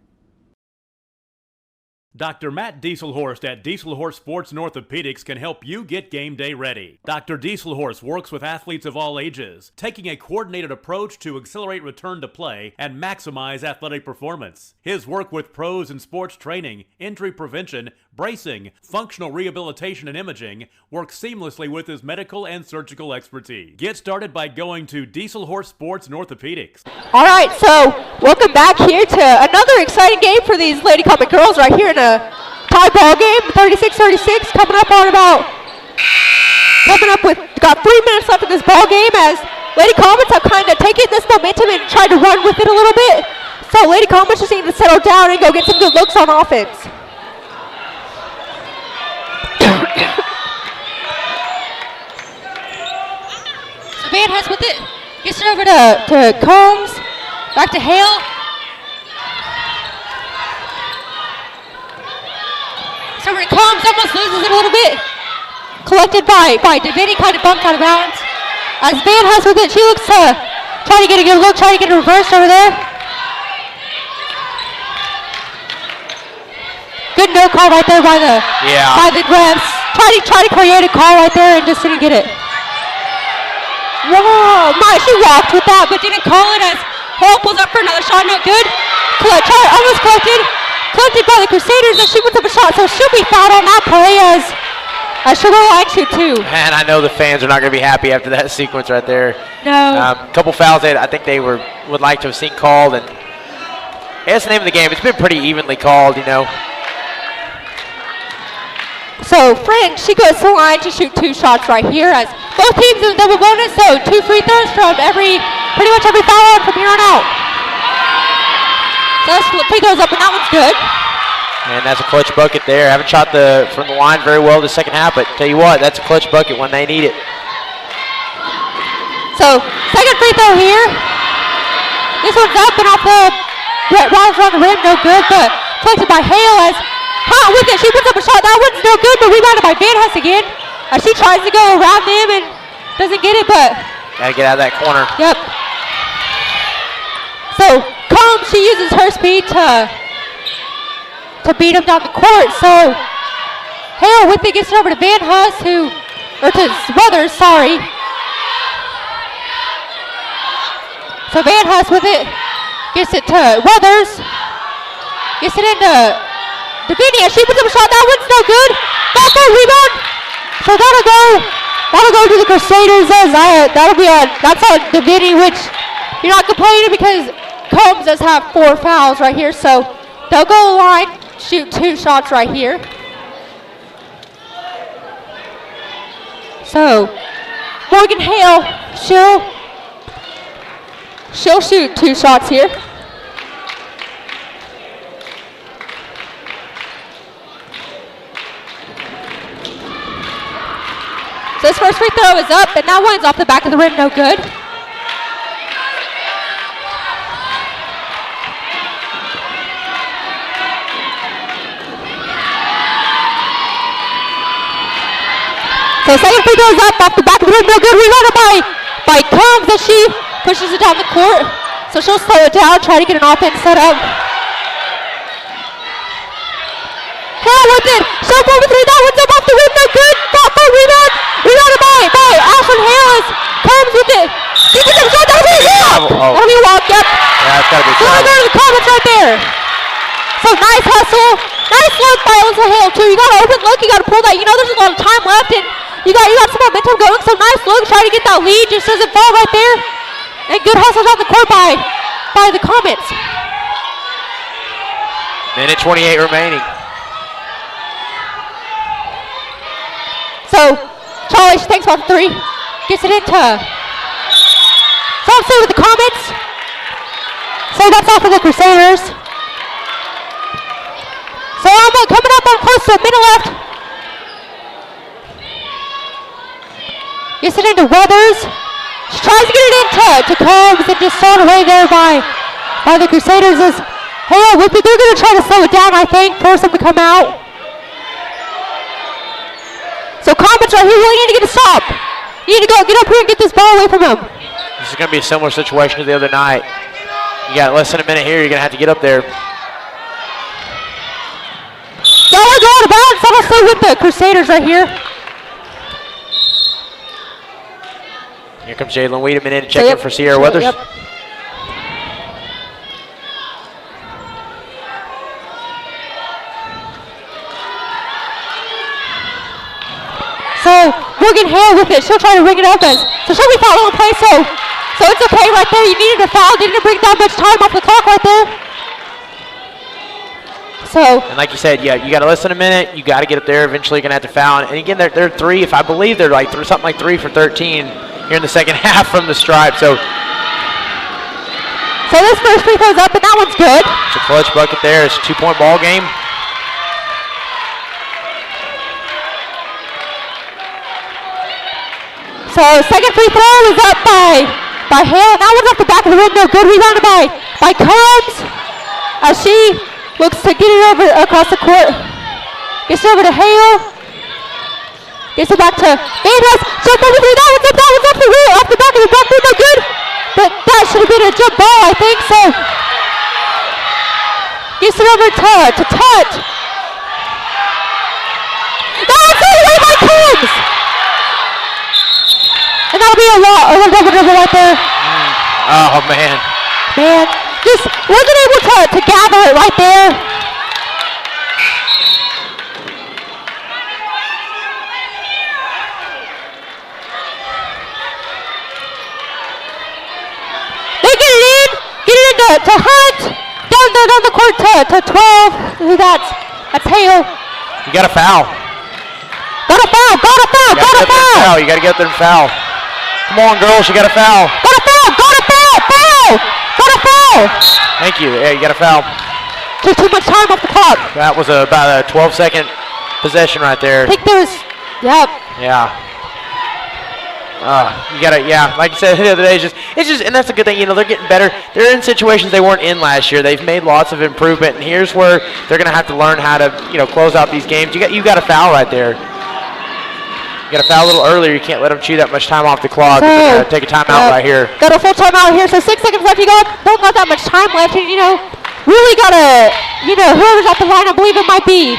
Dr. Matt Dieselhorst at Dieselhorst Sports and Orthopedics can help you get game day ready. Dr. Dieselhorst works with athletes of all ages, taking a coordinated approach to accelerate return to play and maximize athletic performance. His work with pros in sports training, injury prevention, bracing, functional rehabilitation, and imaging works seamlessly with his medical and surgical expertise. Get started by going to Dieselhorst Sports and Orthopedics. All right, so welcome back here to another exciting game for these Lady Comet girls right here in a tie ball game, 36-36, coming up with, got 3 minutes left in this ball game as Lady Comets have kind of taken this momentum and tried to run with it a little bit. So Lady Comets just need to settle down and go get some good looks on offense. So Van Huss with it, gets it over to Combs, back to Hale. So when Combs almost loses it a little bit. Collected by Davini, kind of bumped out of bounds. As Van Huss with it, she looks to try to get a good look, try to get it reversed over there. Good no call right there by the refs. Try to create a call right there and just didn't get it. Whoa, she walked with that, but didn't call it as Hale pulls up for another shot. No good. Almost collected by the Crusaders as she puts up a shot, so she'll be fouled on that play as she'll go line shoot too. Man, I know the fans are not going to be happy after that sequence right there. No. A couple fouls that I think they would like to have seen called, and that's the name of the game. It's been pretty evenly called, you know. So Frank, she goes to the line to shoot 2 shots right here as both teams in the double bonus, so 2 free throws from pretty much every foul out from here on out. So that's free throws up, and that one's good. And that's a clutch bucket there. Haven't shot from the line very well the second half, but tell you what, that's a clutch bucket when they need it. So second free throw here. This one's up and off the right around the rim, no good, but collected by Hale as Hot with it. She puts up a shot. That one's no good, but rebounded by Van Huss again. She tries to go around them and doesn't get it, but gotta get out of that corner. Yep. So Combs, she uses her speed to beat him down the court. So Hale with it gets it over to Van Huss, or to Weathers, sorry. So Van Huss with it, gets it to Weathers, gets it into Davinia. She puts up a shot. That one's no good. Back on rebound. So that'll go to the Crusaders. That's on Davinia, which you're not complaining because Combs does have 4 fouls right here. So they'll go to the line, shoot 2 shots right here. So Morgan Hale, she'll shoot 2 shots here. So this first free throw is up, and that one's off the back of the rim, no good. So second free throw is up, off the back of the rim, no good. Rebounded by Combs as she pushes it down the court. So she'll slow it down, try to get an offense set up. Hale with it. Shot over 3. That one's up off the rim, no good. Got for rebound. Rebounded by Ashlyn Hale as Combs with it. She gets a shot. That'll be a walk. That'll be a walk, yep. Yeah, that's gotta be a foul. Go to the comments right there. So nice hustle. Nice look by Alyssa Hale too. You got an open look. You got to pull that. You know there's a lot of time left, and you got some momentum going. So nice look. Try to get that lead. Just doesn't fall right there. And good hustle down the court by the Comets. Minute 28 remaining. So Charlie, she takes off 3, gets it into Thompson with the Comets. So that's off of the Crusaders. So Alma coming up on close to a minute left. Gets it into Weathers. She tries to get it into Combs and just thrown away there by the Crusaders as Hale with it. They're going to try to slow it down, I think, force them to come out. So Comets right here really need to get a stop. You need to get up here and get this ball away from him. This is going to be a similar situation to the other night. You got less than a minute here. You're going to have to get up there. So we're going out of bounds. That'll stay with the Crusaders right here. Here comes Jalen Wiedemann in to check in for Sierra Weathers. Yep. So Morgan Hale with it. She'll try to ring it up so she'll be fouled on play. So it's okay right there. You needed a foul. Didn't bring that much time off the clock right there. So and like you said, yeah, you got less than a minute. You got to get up there. Eventually, you're gonna have to foul. And again, they're 3. If I believe they're like something like 3 for 13 here in the second half from the stripe. So this first free throw's up, and that one's good. It's a clutch bucket there. It's a 2-point ball game. So second free throw is up by Hale. That one's off the back of the rim. No good. Rebounded by Combs as she looks to get it over across the court. Gets it over to Hale. Gets it back to Van Huss. Jump over 3. That one's off the rim, off the back of the backboard. No good. But that should have been a jump ball, I think. So gets it over to Tut. That'll be a double dribble right there. Oh, man. Man, just wasn't able to gather it right there. They get it in to Hunt. Down the court to 12. That's Hale. You got a foul. Got a foul. You got to get there and foul. Come on, girls, you got a foul. Got a foul. Thank you. Yeah, you got a foul. Took too much time off the clock. That was about a 12-second possession right there. I think there was, yep. Yeah. You gotta, like I said the other day, it's just, and that's a good thing. They're getting better. They're in situations they weren't in last year. They've made lots of improvement, and here's where they're gonna have to learn how to, close out these games. You got a foul right there. You got to foul a little earlier. You can't let them chew that much time off the clock. So, take a timeout right here. Got a full timeout here. So 6 seconds left. You don't got that much time left. And, really got to, whoever's at the line, I believe it might be,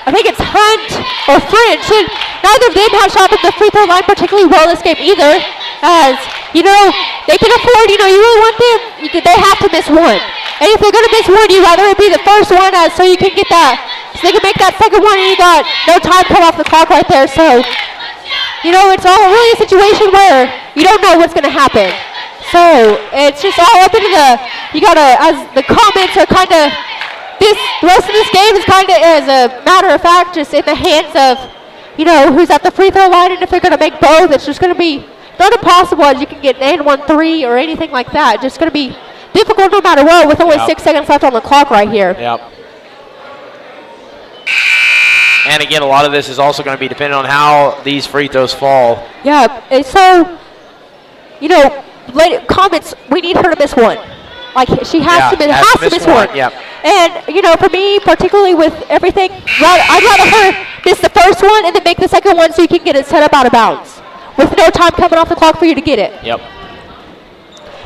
I think it's Hunt or French. And neither of them have shot at the free throw line particularly well this game either. As, they can afford, you really want them, they have to miss one. And if they're going to miss one, you'd rather it be the first one so you can get that, so they can make that second one, and you got no time cut off the clock right there. So, it's all really a situation where you don't know what's going to happen. So it's just all up into as the comments are kind of, the rest of this game is kind of, as a matter of fact, just in the hands of, who's at the free throw line, and if they're going to make both, it's just going to be not impossible as you can get an 1-3 or anything like that. It's just going to be difficult no matter what with only 6 seconds left on the clock right here. Yep. And again, a lot of this is also going to be dependent on how these free throws fall. Yeah, and so, comments, we need her to miss one. Like, she has to miss one. Yep. And, for me, particularly with everything, I'd rather her miss the first one and then make the second one so you can get it set up out of bounds with no time coming off the clock for you to get it. Yep.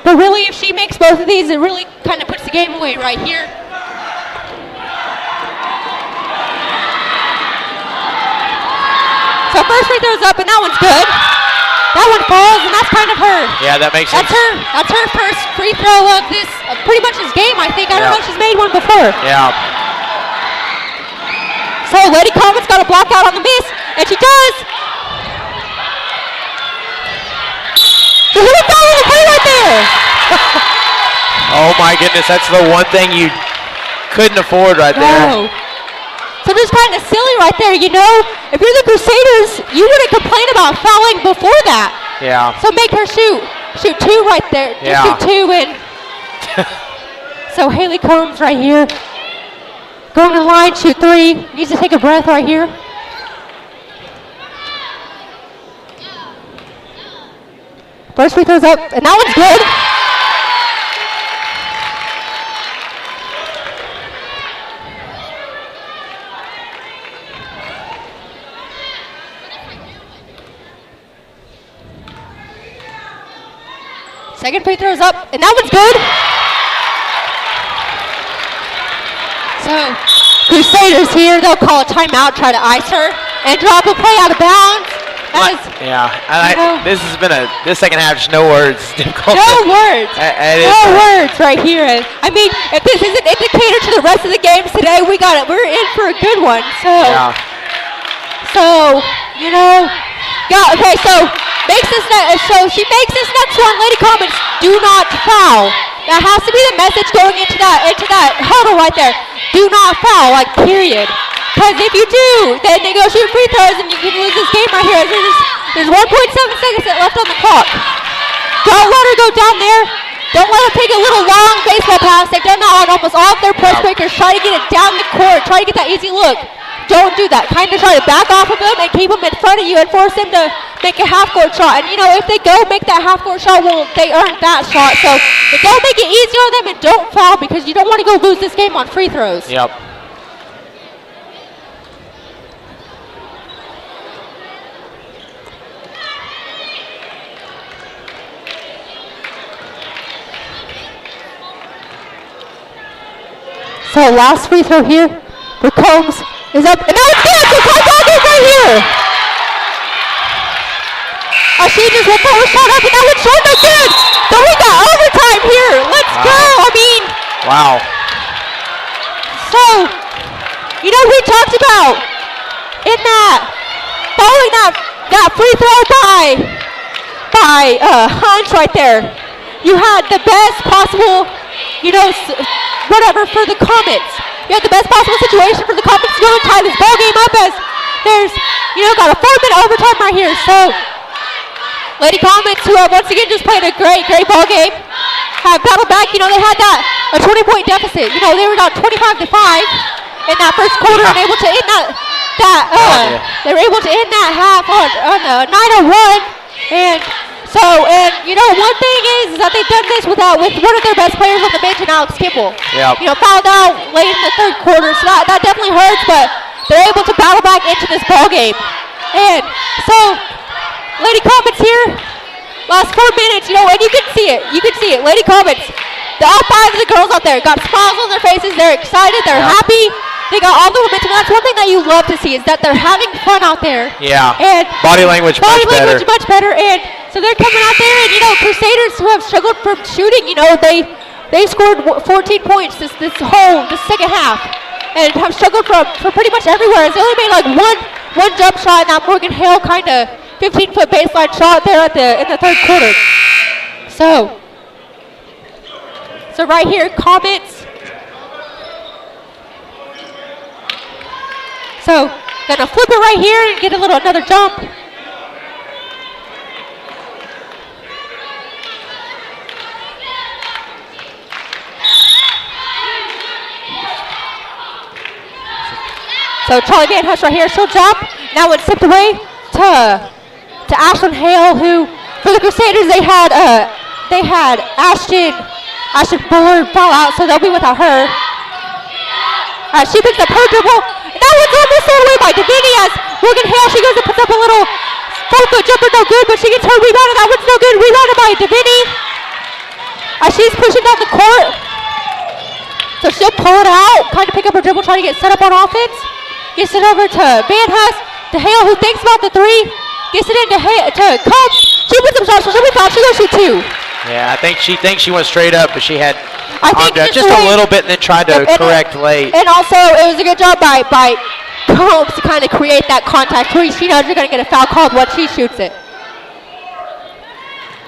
But really, if she makes both of these, it really kind of puts the game away right here. So first free throw's up, and that one's good. That one falls, and that's kind of her. Yeah, that makes sense. That's her first free throw of this, pretty much this game, I think. I don't know if she's made one before. Yeah. So Lady Comet's got to block out on the miss, and she does. The little foul on the play right there. Oh my goodness, that's the one thing you couldn't afford right there. So just kind of silly right there, If you're the Crusaders, you wouldn't complain about fouling before that. Yeah. So make her shoot 2 right there. Just shoot 2 and so Haley Combs right here. Going to the line, shoot 3. Needs to take a breath right here. First free throw's up, and that one's good. Second free throw's up, and that one's good. So, Crusaders here, they'll call a timeout, try to ice her, and drop a play out of bounds. This has been this second half, just no words. No words. Words right here. I mean, if this is an indicator to the rest of the games today, we got it. We're in for a good one. Okay, so she makes this next one. Lady Commons, do not foul. That has to be the message going into that huddle right there. Do not foul, period. Because if you do, then they go shoot free throws and you can lose this game right here. There's 1.7 seconds left on the clock. Don't let her go down there. Don't let her take a little long baseball pass. They've done that on almost all of their post breakers. Try to get it down the court. Try to get that easy look. Don't do that. Kind of try to back off of them and keep them in front of you and force them to make a half-court shot. And, if they go make that half-court shot, well, they earned that shot. So don't make it easy on them and don't foul because you don't want to go lose this game on free throws. Yep. So last free throw here for Combs is up, and now it's good. So right here. She just went for a shot up, and that one's short, no good. So we got overtime here. Let's go. I mean. Wow. So, you know, we talked about in that, following that free throw by Hunt right there, you had the best possible, you know, whatever for the Comets. You had the best possible situation for the Comets to go and tie this ball game up as there's, you know, got a 4-minute overtime right here. So, Lady Comets, who have once again just played a great ball game, have battled back. You know, they had a 20-point deficit. You know, they were down 25-5 in that first quarter and able to end they were able to end that half on a 9-1. And so, you know, one thing is that they've done this with one of their best players on the bench, and Alex Kimball. Yep. You know, fouled out late in the third quarter, so that definitely hurts, but they're able to battle back into this ball game. And so, Lady Comets here, last 4 minutes, you know, and you can see it. Lady Comets, all 5 of the girls out there got smiles on their faces. They're excited. They're happy. They got all the momentum. That's one thing that you love to see is that they're having fun out there. Yeah. And body language much better. And so they're coming out there, and you know, Crusaders who have struggled from shooting, you know, they scored 14 points this second half, and have struggled from pretty much everywhere. They only made like one jump shot, and that Morgan Hale kind of 15-foot baseline shot there in the third quarter. So right here, Comets. So gonna flip it right here and get another jump. So Charlie Van Hush right here, she'll jump. Now it's tipped away to Ashlyn Hale, who for the Crusaders they had Ashton Bullard foul out, so they'll be without her. She picks up her dribble. That one's almost thrown away by Davini as Morgan Hale, she goes and puts up a little 4-foot jumper, no good, but she gets her rebound, and that one's no good. Rebounded by Davini as she's pushing down the court. So she'll pull it out, kind of pick up her dribble, trying to get set up on offense. Gets it over to Van Huss, to Hale, who thinks about the three. Gets it into Combs. She puts up shots, so she'll be fouled. She'll go shoot 2. Yeah, I think she thinks she went straight up, but she had armed up just a little bit and then tried to correct late. And also, it was a good job by Combs to kind of create that contact where she knows you're going to get a foul called once she shoots it.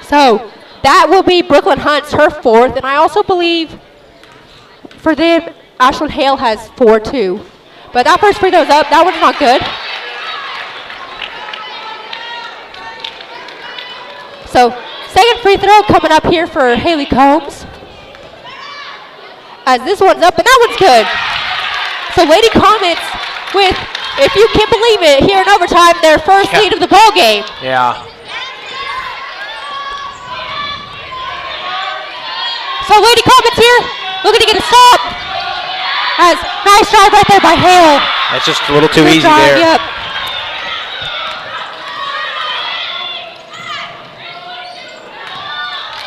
So that will be Brooklyn Hunt's her 4th, and I also believe for them, Ashlyn Hale has 4 too. But that first free throw's up. That one's not good. So second free throw coming up here for Haley Combs. As this one's up, and that one's good. So Lady Comets with, if you can believe it, here in overtime, their first lead of the ball game. Yeah. So Lady Comets here, looking to get a stop. As nice drive right there by Hale. That's just a little too easy drive, there. Yep.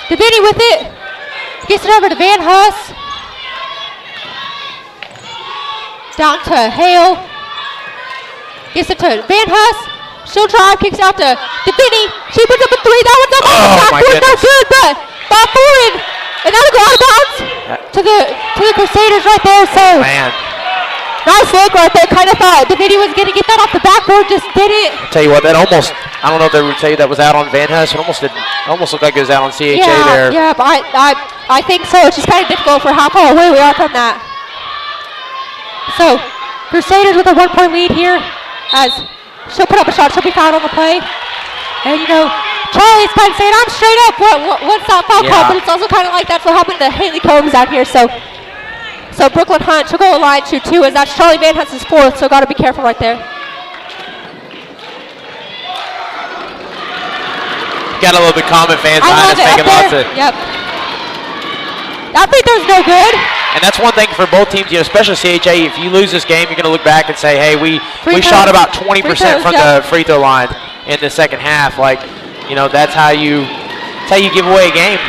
Davini with it. Gets it over to Van Huss. Down to Hale. Gets it to Van Huss. She'll drive, kicks out to Davini. She puts up a 3. That one's up on the backboard. No good, but ball forward. And that'll go out of bounds to the Crusaders right there. So nice look right there. Kind of thought Davini was going to get that off the backboard, just didn't. I'll tell you what, that almost, I don't know if they would tell you that was out on Van Huss. It almost looked like it was out on CHA there. Yeah, but I think so. It's just kind of difficult for how far away we are from that. So Crusaders with a 1-point lead here as she'll put up a shot. She'll be fouled on the play. And you know, Charlie's kind of saying, I'm straight up, what's that foul call? But it's also kind of like that's what happened to Haley Combs out here. So Brooklyn Hunt, she'll go to line, shoot 2, as that's Charlie Van Huss's 4th, so got to be careful right there. Got a little bit Comet fans behind us making lots of. Yep. That free throw's no good. And that's one thing for both teams, you know, especially CHA. If you lose this game, you're going to look back and say, hey, we shot about 20% from the free throw line in the second half. Like, you know, that's how you give away a game.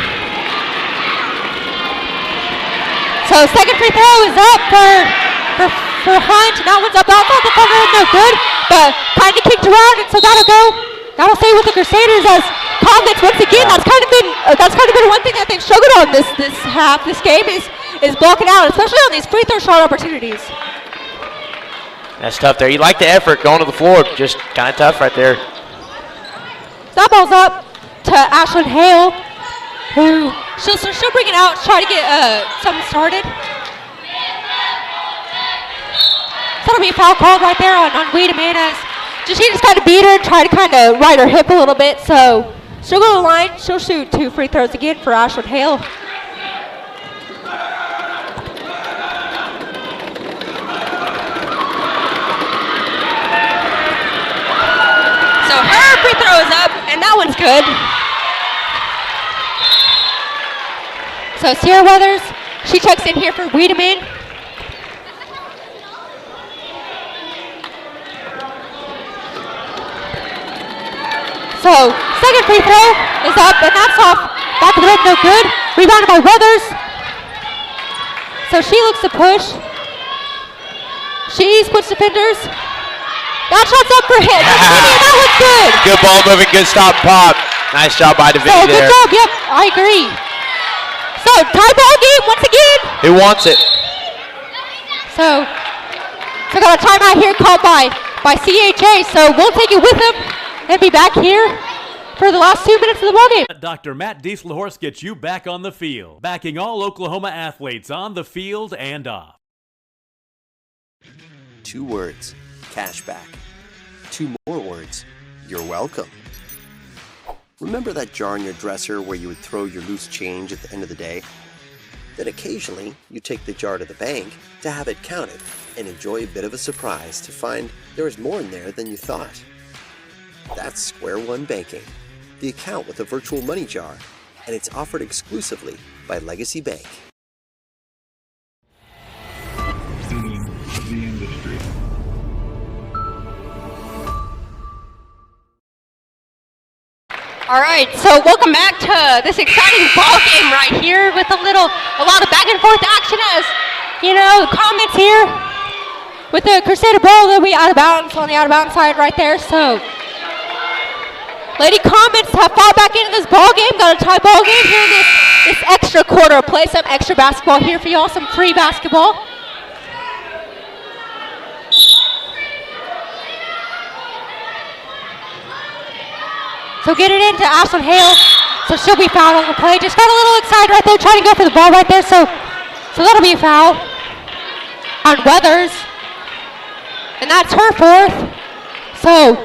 So second free throw is up for Hunt. That one's up outside the corner, no good. But kind of kicked around, and so that'll go That'll stay with the Crusaders as Comets once again. That's kind of been one thing that they've struggled on this game is blocking out, especially on these free throw shot opportunities. That's tough there. You like the effort going to the floor, just kind of tough right there. That ball's up to Ashlyn Hale, who she'll bring it out, try to get something started. So that'll be a foul called right there on Wiedemann as she just kind of beat her and try to kind of right her hip a little bit. So she'll go to the line. She'll shoot 2 free throws again for Ashlyn Hale. So her free throw is up, and that one's good. So Sierra Weathers, she checks in here for Wiedemann. So second free throw is up, and that's off back of the rim, no good. Rebounded by Weathers. So she looks to push. She splits defenders. That shot's up for hit. That was good. Good ball moving, good stop and pop. Nice job by Davini there. Good job, yep, I agree. So tie ball game once again. Who wants it? So got a timeout here called by CHA, so we'll take it with them and be back here for the last 2 minutes of the ball game. Dr. Matt Dieselhorst gets you back on the field, backing all Oklahoma athletes on the field and off. 2 words, cash back. 2 more words, you're welcome. Remember that jar in your dresser where you would throw your loose change at the end of the day? Then occasionally, you take the jar to the bank to have it counted and enjoy a bit of a surprise to find there was more in there than you thought. That's Square One Banking, the account with a virtual money jar, and it's offered exclusively by Legacy Bank. All right, so welcome back to this exciting ball game right here with a lot of back and forth action as, the Comets here with the Crusader ball that we out of bounds on the out of bounds side right there. So Lady Comets have fought back into this ball game, got a tie ball game here in this extra quarter of play, some extra basketball here for y'all, some free basketball. So get it into Ashlyn Hale. So she'll be fouled on the play. Just got a little excited right there, trying to go for the ball right there. So that'll be a foul on Weathers. And that's her 4th. So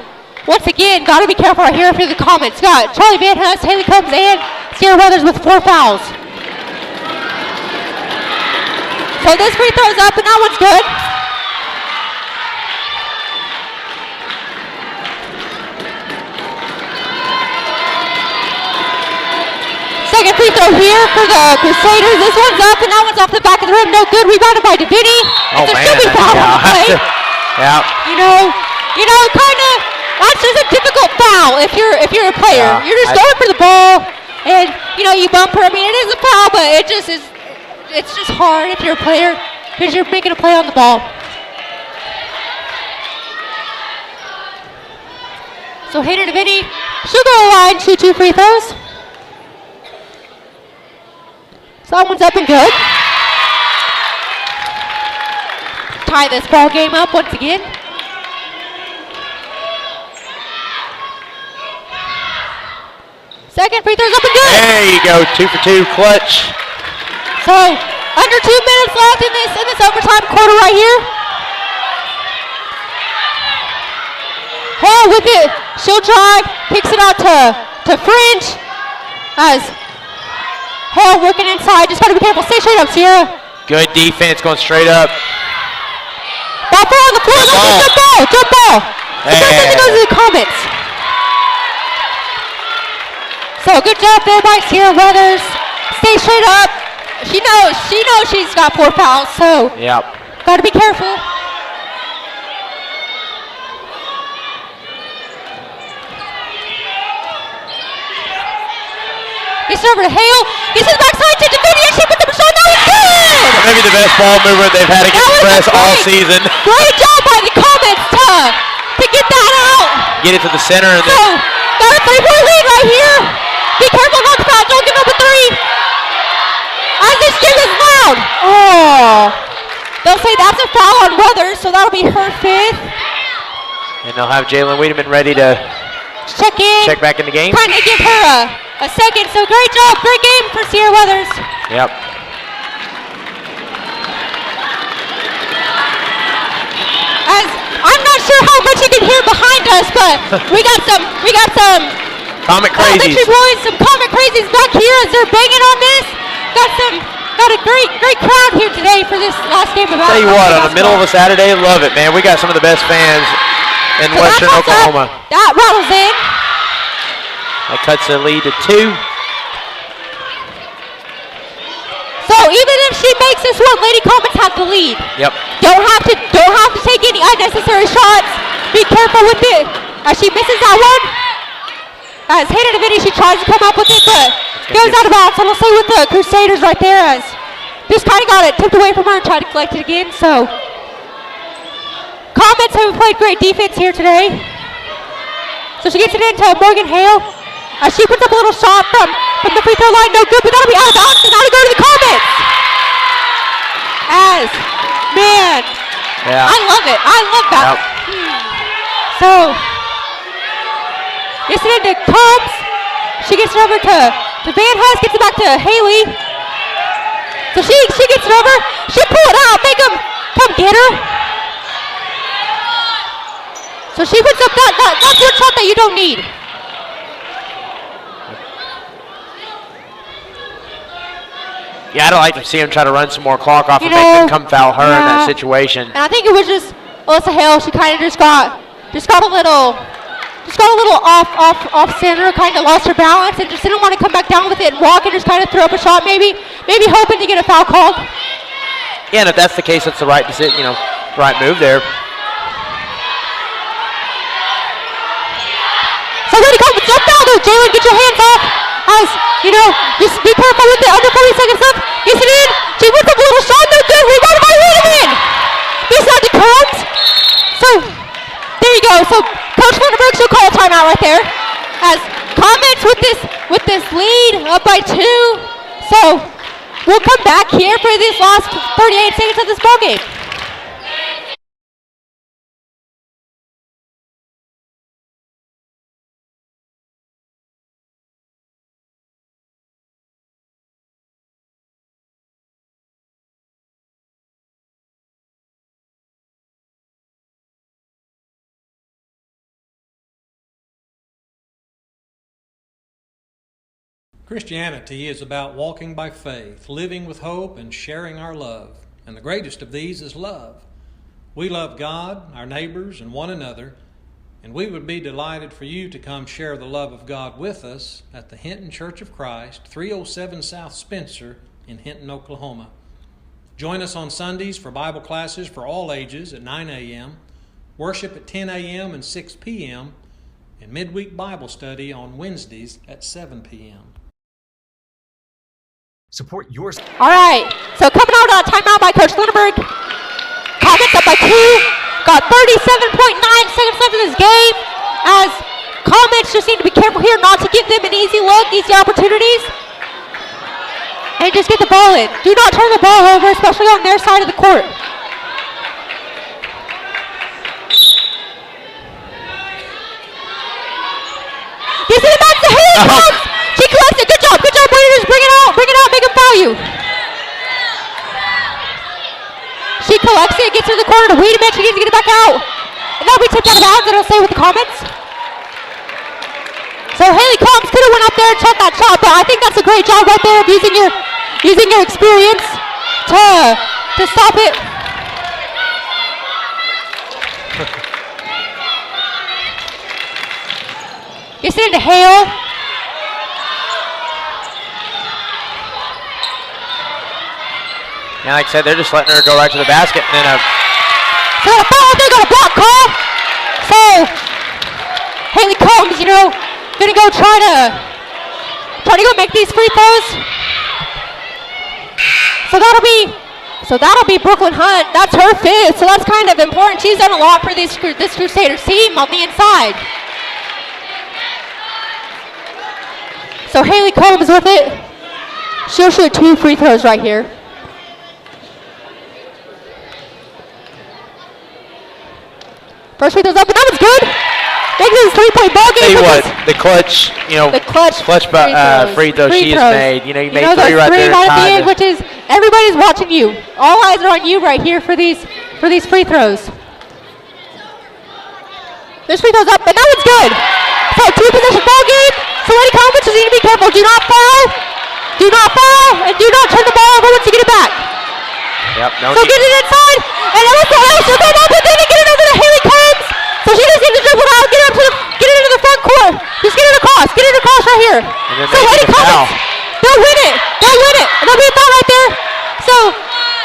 once again, got to be careful right here for the Comets. Got Charlie Van Huss, Haley Combs, and Sierra Weathers with 4 fouls. So this free throw's up, and that one's good. Second free throw here for the Crusaders. This one's up, and that one's off the back of the rim. No good. Rebounded by Davini. Oh, there man. should be foul on the play. Yeah. Kind of. That's just a difficult foul if you're a player. Yeah, You're just going for the ball, and you bump her. I mean, it is a foul, but it just is. It's just hard if you're a player because you're making a play on the ball. So Hayden Davini, she'll go to the line, shoot 2 free throws. So that one's up and good. Tie this ball game up once again. Second free throw's up and good. There you go, 2 for 2, clutch. So under 2 minutes left in this overtime quarter right here. Hale with it. She'll drive, kicks it out to Fringe. As Hale working inside, just gotta be careful. Stay straight up, Sierra. Good defense going straight up. Ball on the floor, jump ball. The first thing that goes to the Comets. So good job there by Sierra Weathers. Stay straight up. She knows she's got 4 fouls, so gotta be careful. Gets it over to Hale. Gets it backside to Davini. She put the shot. That was good. Maybe the best ball movement they've had against the press all season. Great job by the Comets to get that out. Get it to the center and then Got a 3-point lead right here. Be careful not to foul. Don't give up a 3. As this gym is loud. Oh. They'll say that's a foul on Weathers, so that'll be her 5th. And they'll have Jalen Wiedemann ready to check back in the game. Kind of give her a second. So great job. Great game for Sierra Weathers. Yep. As I'm not sure how much you can hear behind us, but we got some Comic Crazies. Boys, some Comic Crazies back here as they're banging on this. Got a great crowd here today for this last game of Tell you what, on the middle of a Saturday, love it, man. We got some of the best fans in Western Oklahoma. That rattles in. That cuts the lead to 2. So even if she makes this one, Lady Comets have the lead. Yep. Don't have to take any unnecessary shots. Be careful with it. As she misses that one, as Hannah Davidi, she tries to come up with it, but goes out of bounds. And I'll say with the Crusaders right there, as just kind of got it tipped away from her and tried to collect it again. So Comets have played great defense here today. So she gets it into Morgan Hale. She puts up a little shot from the free throw line, no good, but that'll be out of bounds, and that'll go to the Comets. Man, yeah. I love it. I love that. Yep. So, gets it into Combs. She gets it over to Van Huss, gets it back to Haley. So she gets it over. She pull it out, make him come get her. So she puts up that's one shot that you don't need. Yeah, I'd like to see him try to run some more clock off and make them come foul her in that situation. And I think it was just Alyssa Hale. She kind of just got a little off center, kind of lost her balance, and just didn't want to come back down with it and walk and just kind of throw up a shot, maybe hoping to get a foul called. Yeah, and if that's the case, that's the right decision, right move there. So Lady Comets, don't foul though, Jalen, get your hands off. As, just be careful with it. Under 40 seconds left. Gets it in. She puts up a little shot. No good. Rebound by Wiedemann. This out to Combs. So, there you go. So, Coach Lindenberg, she'll call a timeout right there. As Comets with this lead up by 2. So, we'll come back here for this last 38 seconds of this ballgame. Christianity is about walking by faith, living with hope, and sharing our love. And the greatest of these is love. We love God, our neighbors, and one another, and we would be delighted for you to come share the love of God with us at the Hinton Church of Christ, 307 South Spencer in Hinton, Oklahoma. Join us on Sundays for Bible classes for all ages at 9 a.m., worship at 10 a.m. and 6 p.m., and midweek Bible study on Wednesdays at 7 p.m. Support yours. All right, so coming out of timeout by Coach Lindenberg. Comets up by 2. Got 37.9 seconds left in this game. As Comets just need to be careful here not to give them an easy look, easy opportunities. And just get the ball in. Do not turn the ball over, especially on their side of the court. This is about to hit. She collects it. Good job, Warriors. Bring it out, make them foul you. She collects it, gets to the corner to Wiedemann. She needs to get it back out. And that'll be tipped out of bounds, and it'll stay with the Comets. So Haley Combs could have went up there and shot that shot, but I think that's a great job right there of using your experience to stop it. Gets it into Hale. And like I said, they're just letting her go right to the basket. And then So a foul, they got a block call. So Haley Combs, gonna go try to go make these free throws. So that'll be Brooklyn Hunt. That's her 5th, so that's kind of important. She's done a lot for this Crusaders team on the inside. So Haley Combs with it. She'll shoot 2 free throws right here. First free throws up, and that one's good. Making this 3-point ball game. Tell you what, the clutch, free throw she has made. You made 3 right there. Right at the end, which is everybody's watching you. All eyes are on you right here for these free throws. This free throws up, and that one's good. So 2-possession ball game. So Lady Comets just need to be careful. Do not foul. Do not foul, and do not turn the ball over once you get it back. Yep. So get it inside, and she'll come up and then get it over to Haley Combs. So she just needs to dribble out, get it into the front court. Just get it across right here. So Lady Comets, they'll win it. And there'll be a foul right there. So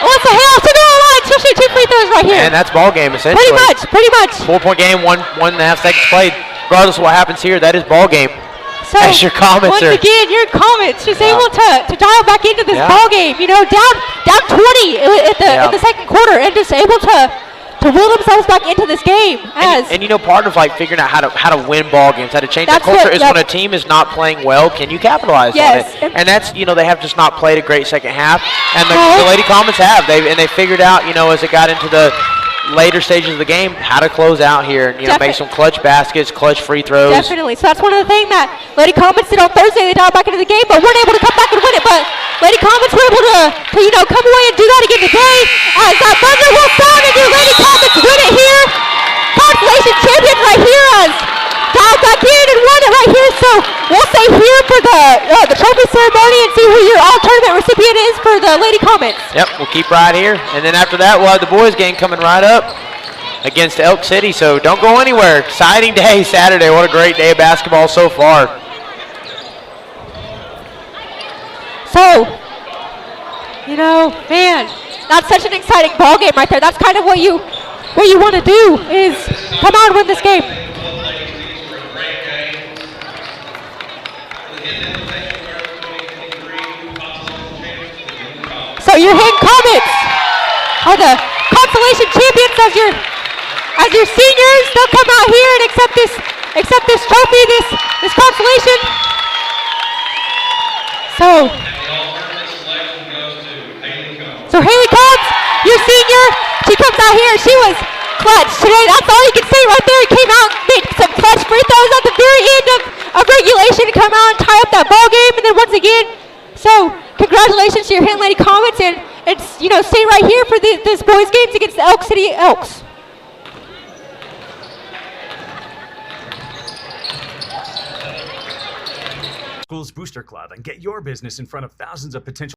Alyssa Hale, she'll go on the line. She'll shoot 2 free throws right here. And that's ball game essentially. Pretty much. 4-point game, 1.5 seconds played. Regardless of what happens here, that is ball game. So as your Comets once again, your Comets just able to dial back into this ball game. Down 20 in the second quarter, and just able to will themselves back into this game. And part of figuring out how to win ball games, how to change the culture is when a team is not playing well, can you capitalize on it? And that's they have just not played a great second half, and the Lady Comets have. They figured out as it got into the later stages of the game how to close out here and make some clutch baskets, clutch free throws. Definitely. So that's one of the things that Lady Comets did on Thursday. They dialed back into the game, but weren't able to come back and win it. But Lady Comets were able to come away and do that again today. As that buzzer will sound, and your Lady Comets win it here. Consolation champions right here as dialed back in and won it right here. So we'll stay here for the trophy ceremony and see who your all-tournament recipient is for the Lady Comets. Yep, we'll keep right here. And then after that, we'll have the boys game coming right up against Elk City. So don't go anywhere. Exciting day Saturday. What a great day of basketball so far. So, man, that's such an exciting ball game right there. That's kind of what you want to do is come out and win this game. So your Hinton Comets are the consolation champions as your seniors. They'll come out here and accept this trophy, this consolation. So Haley Combs, your senior, she comes out here. She was clutch today. That's all you can say right there. He came out, made some clutch free throws at the very end of regulation to come out and tie up that ball game. And then once again, so congratulations to your Hinton Lady Comets, and stay right here for this boys games against the Elk City Elks. Schools Booster Club and get your business in front of thousands of potential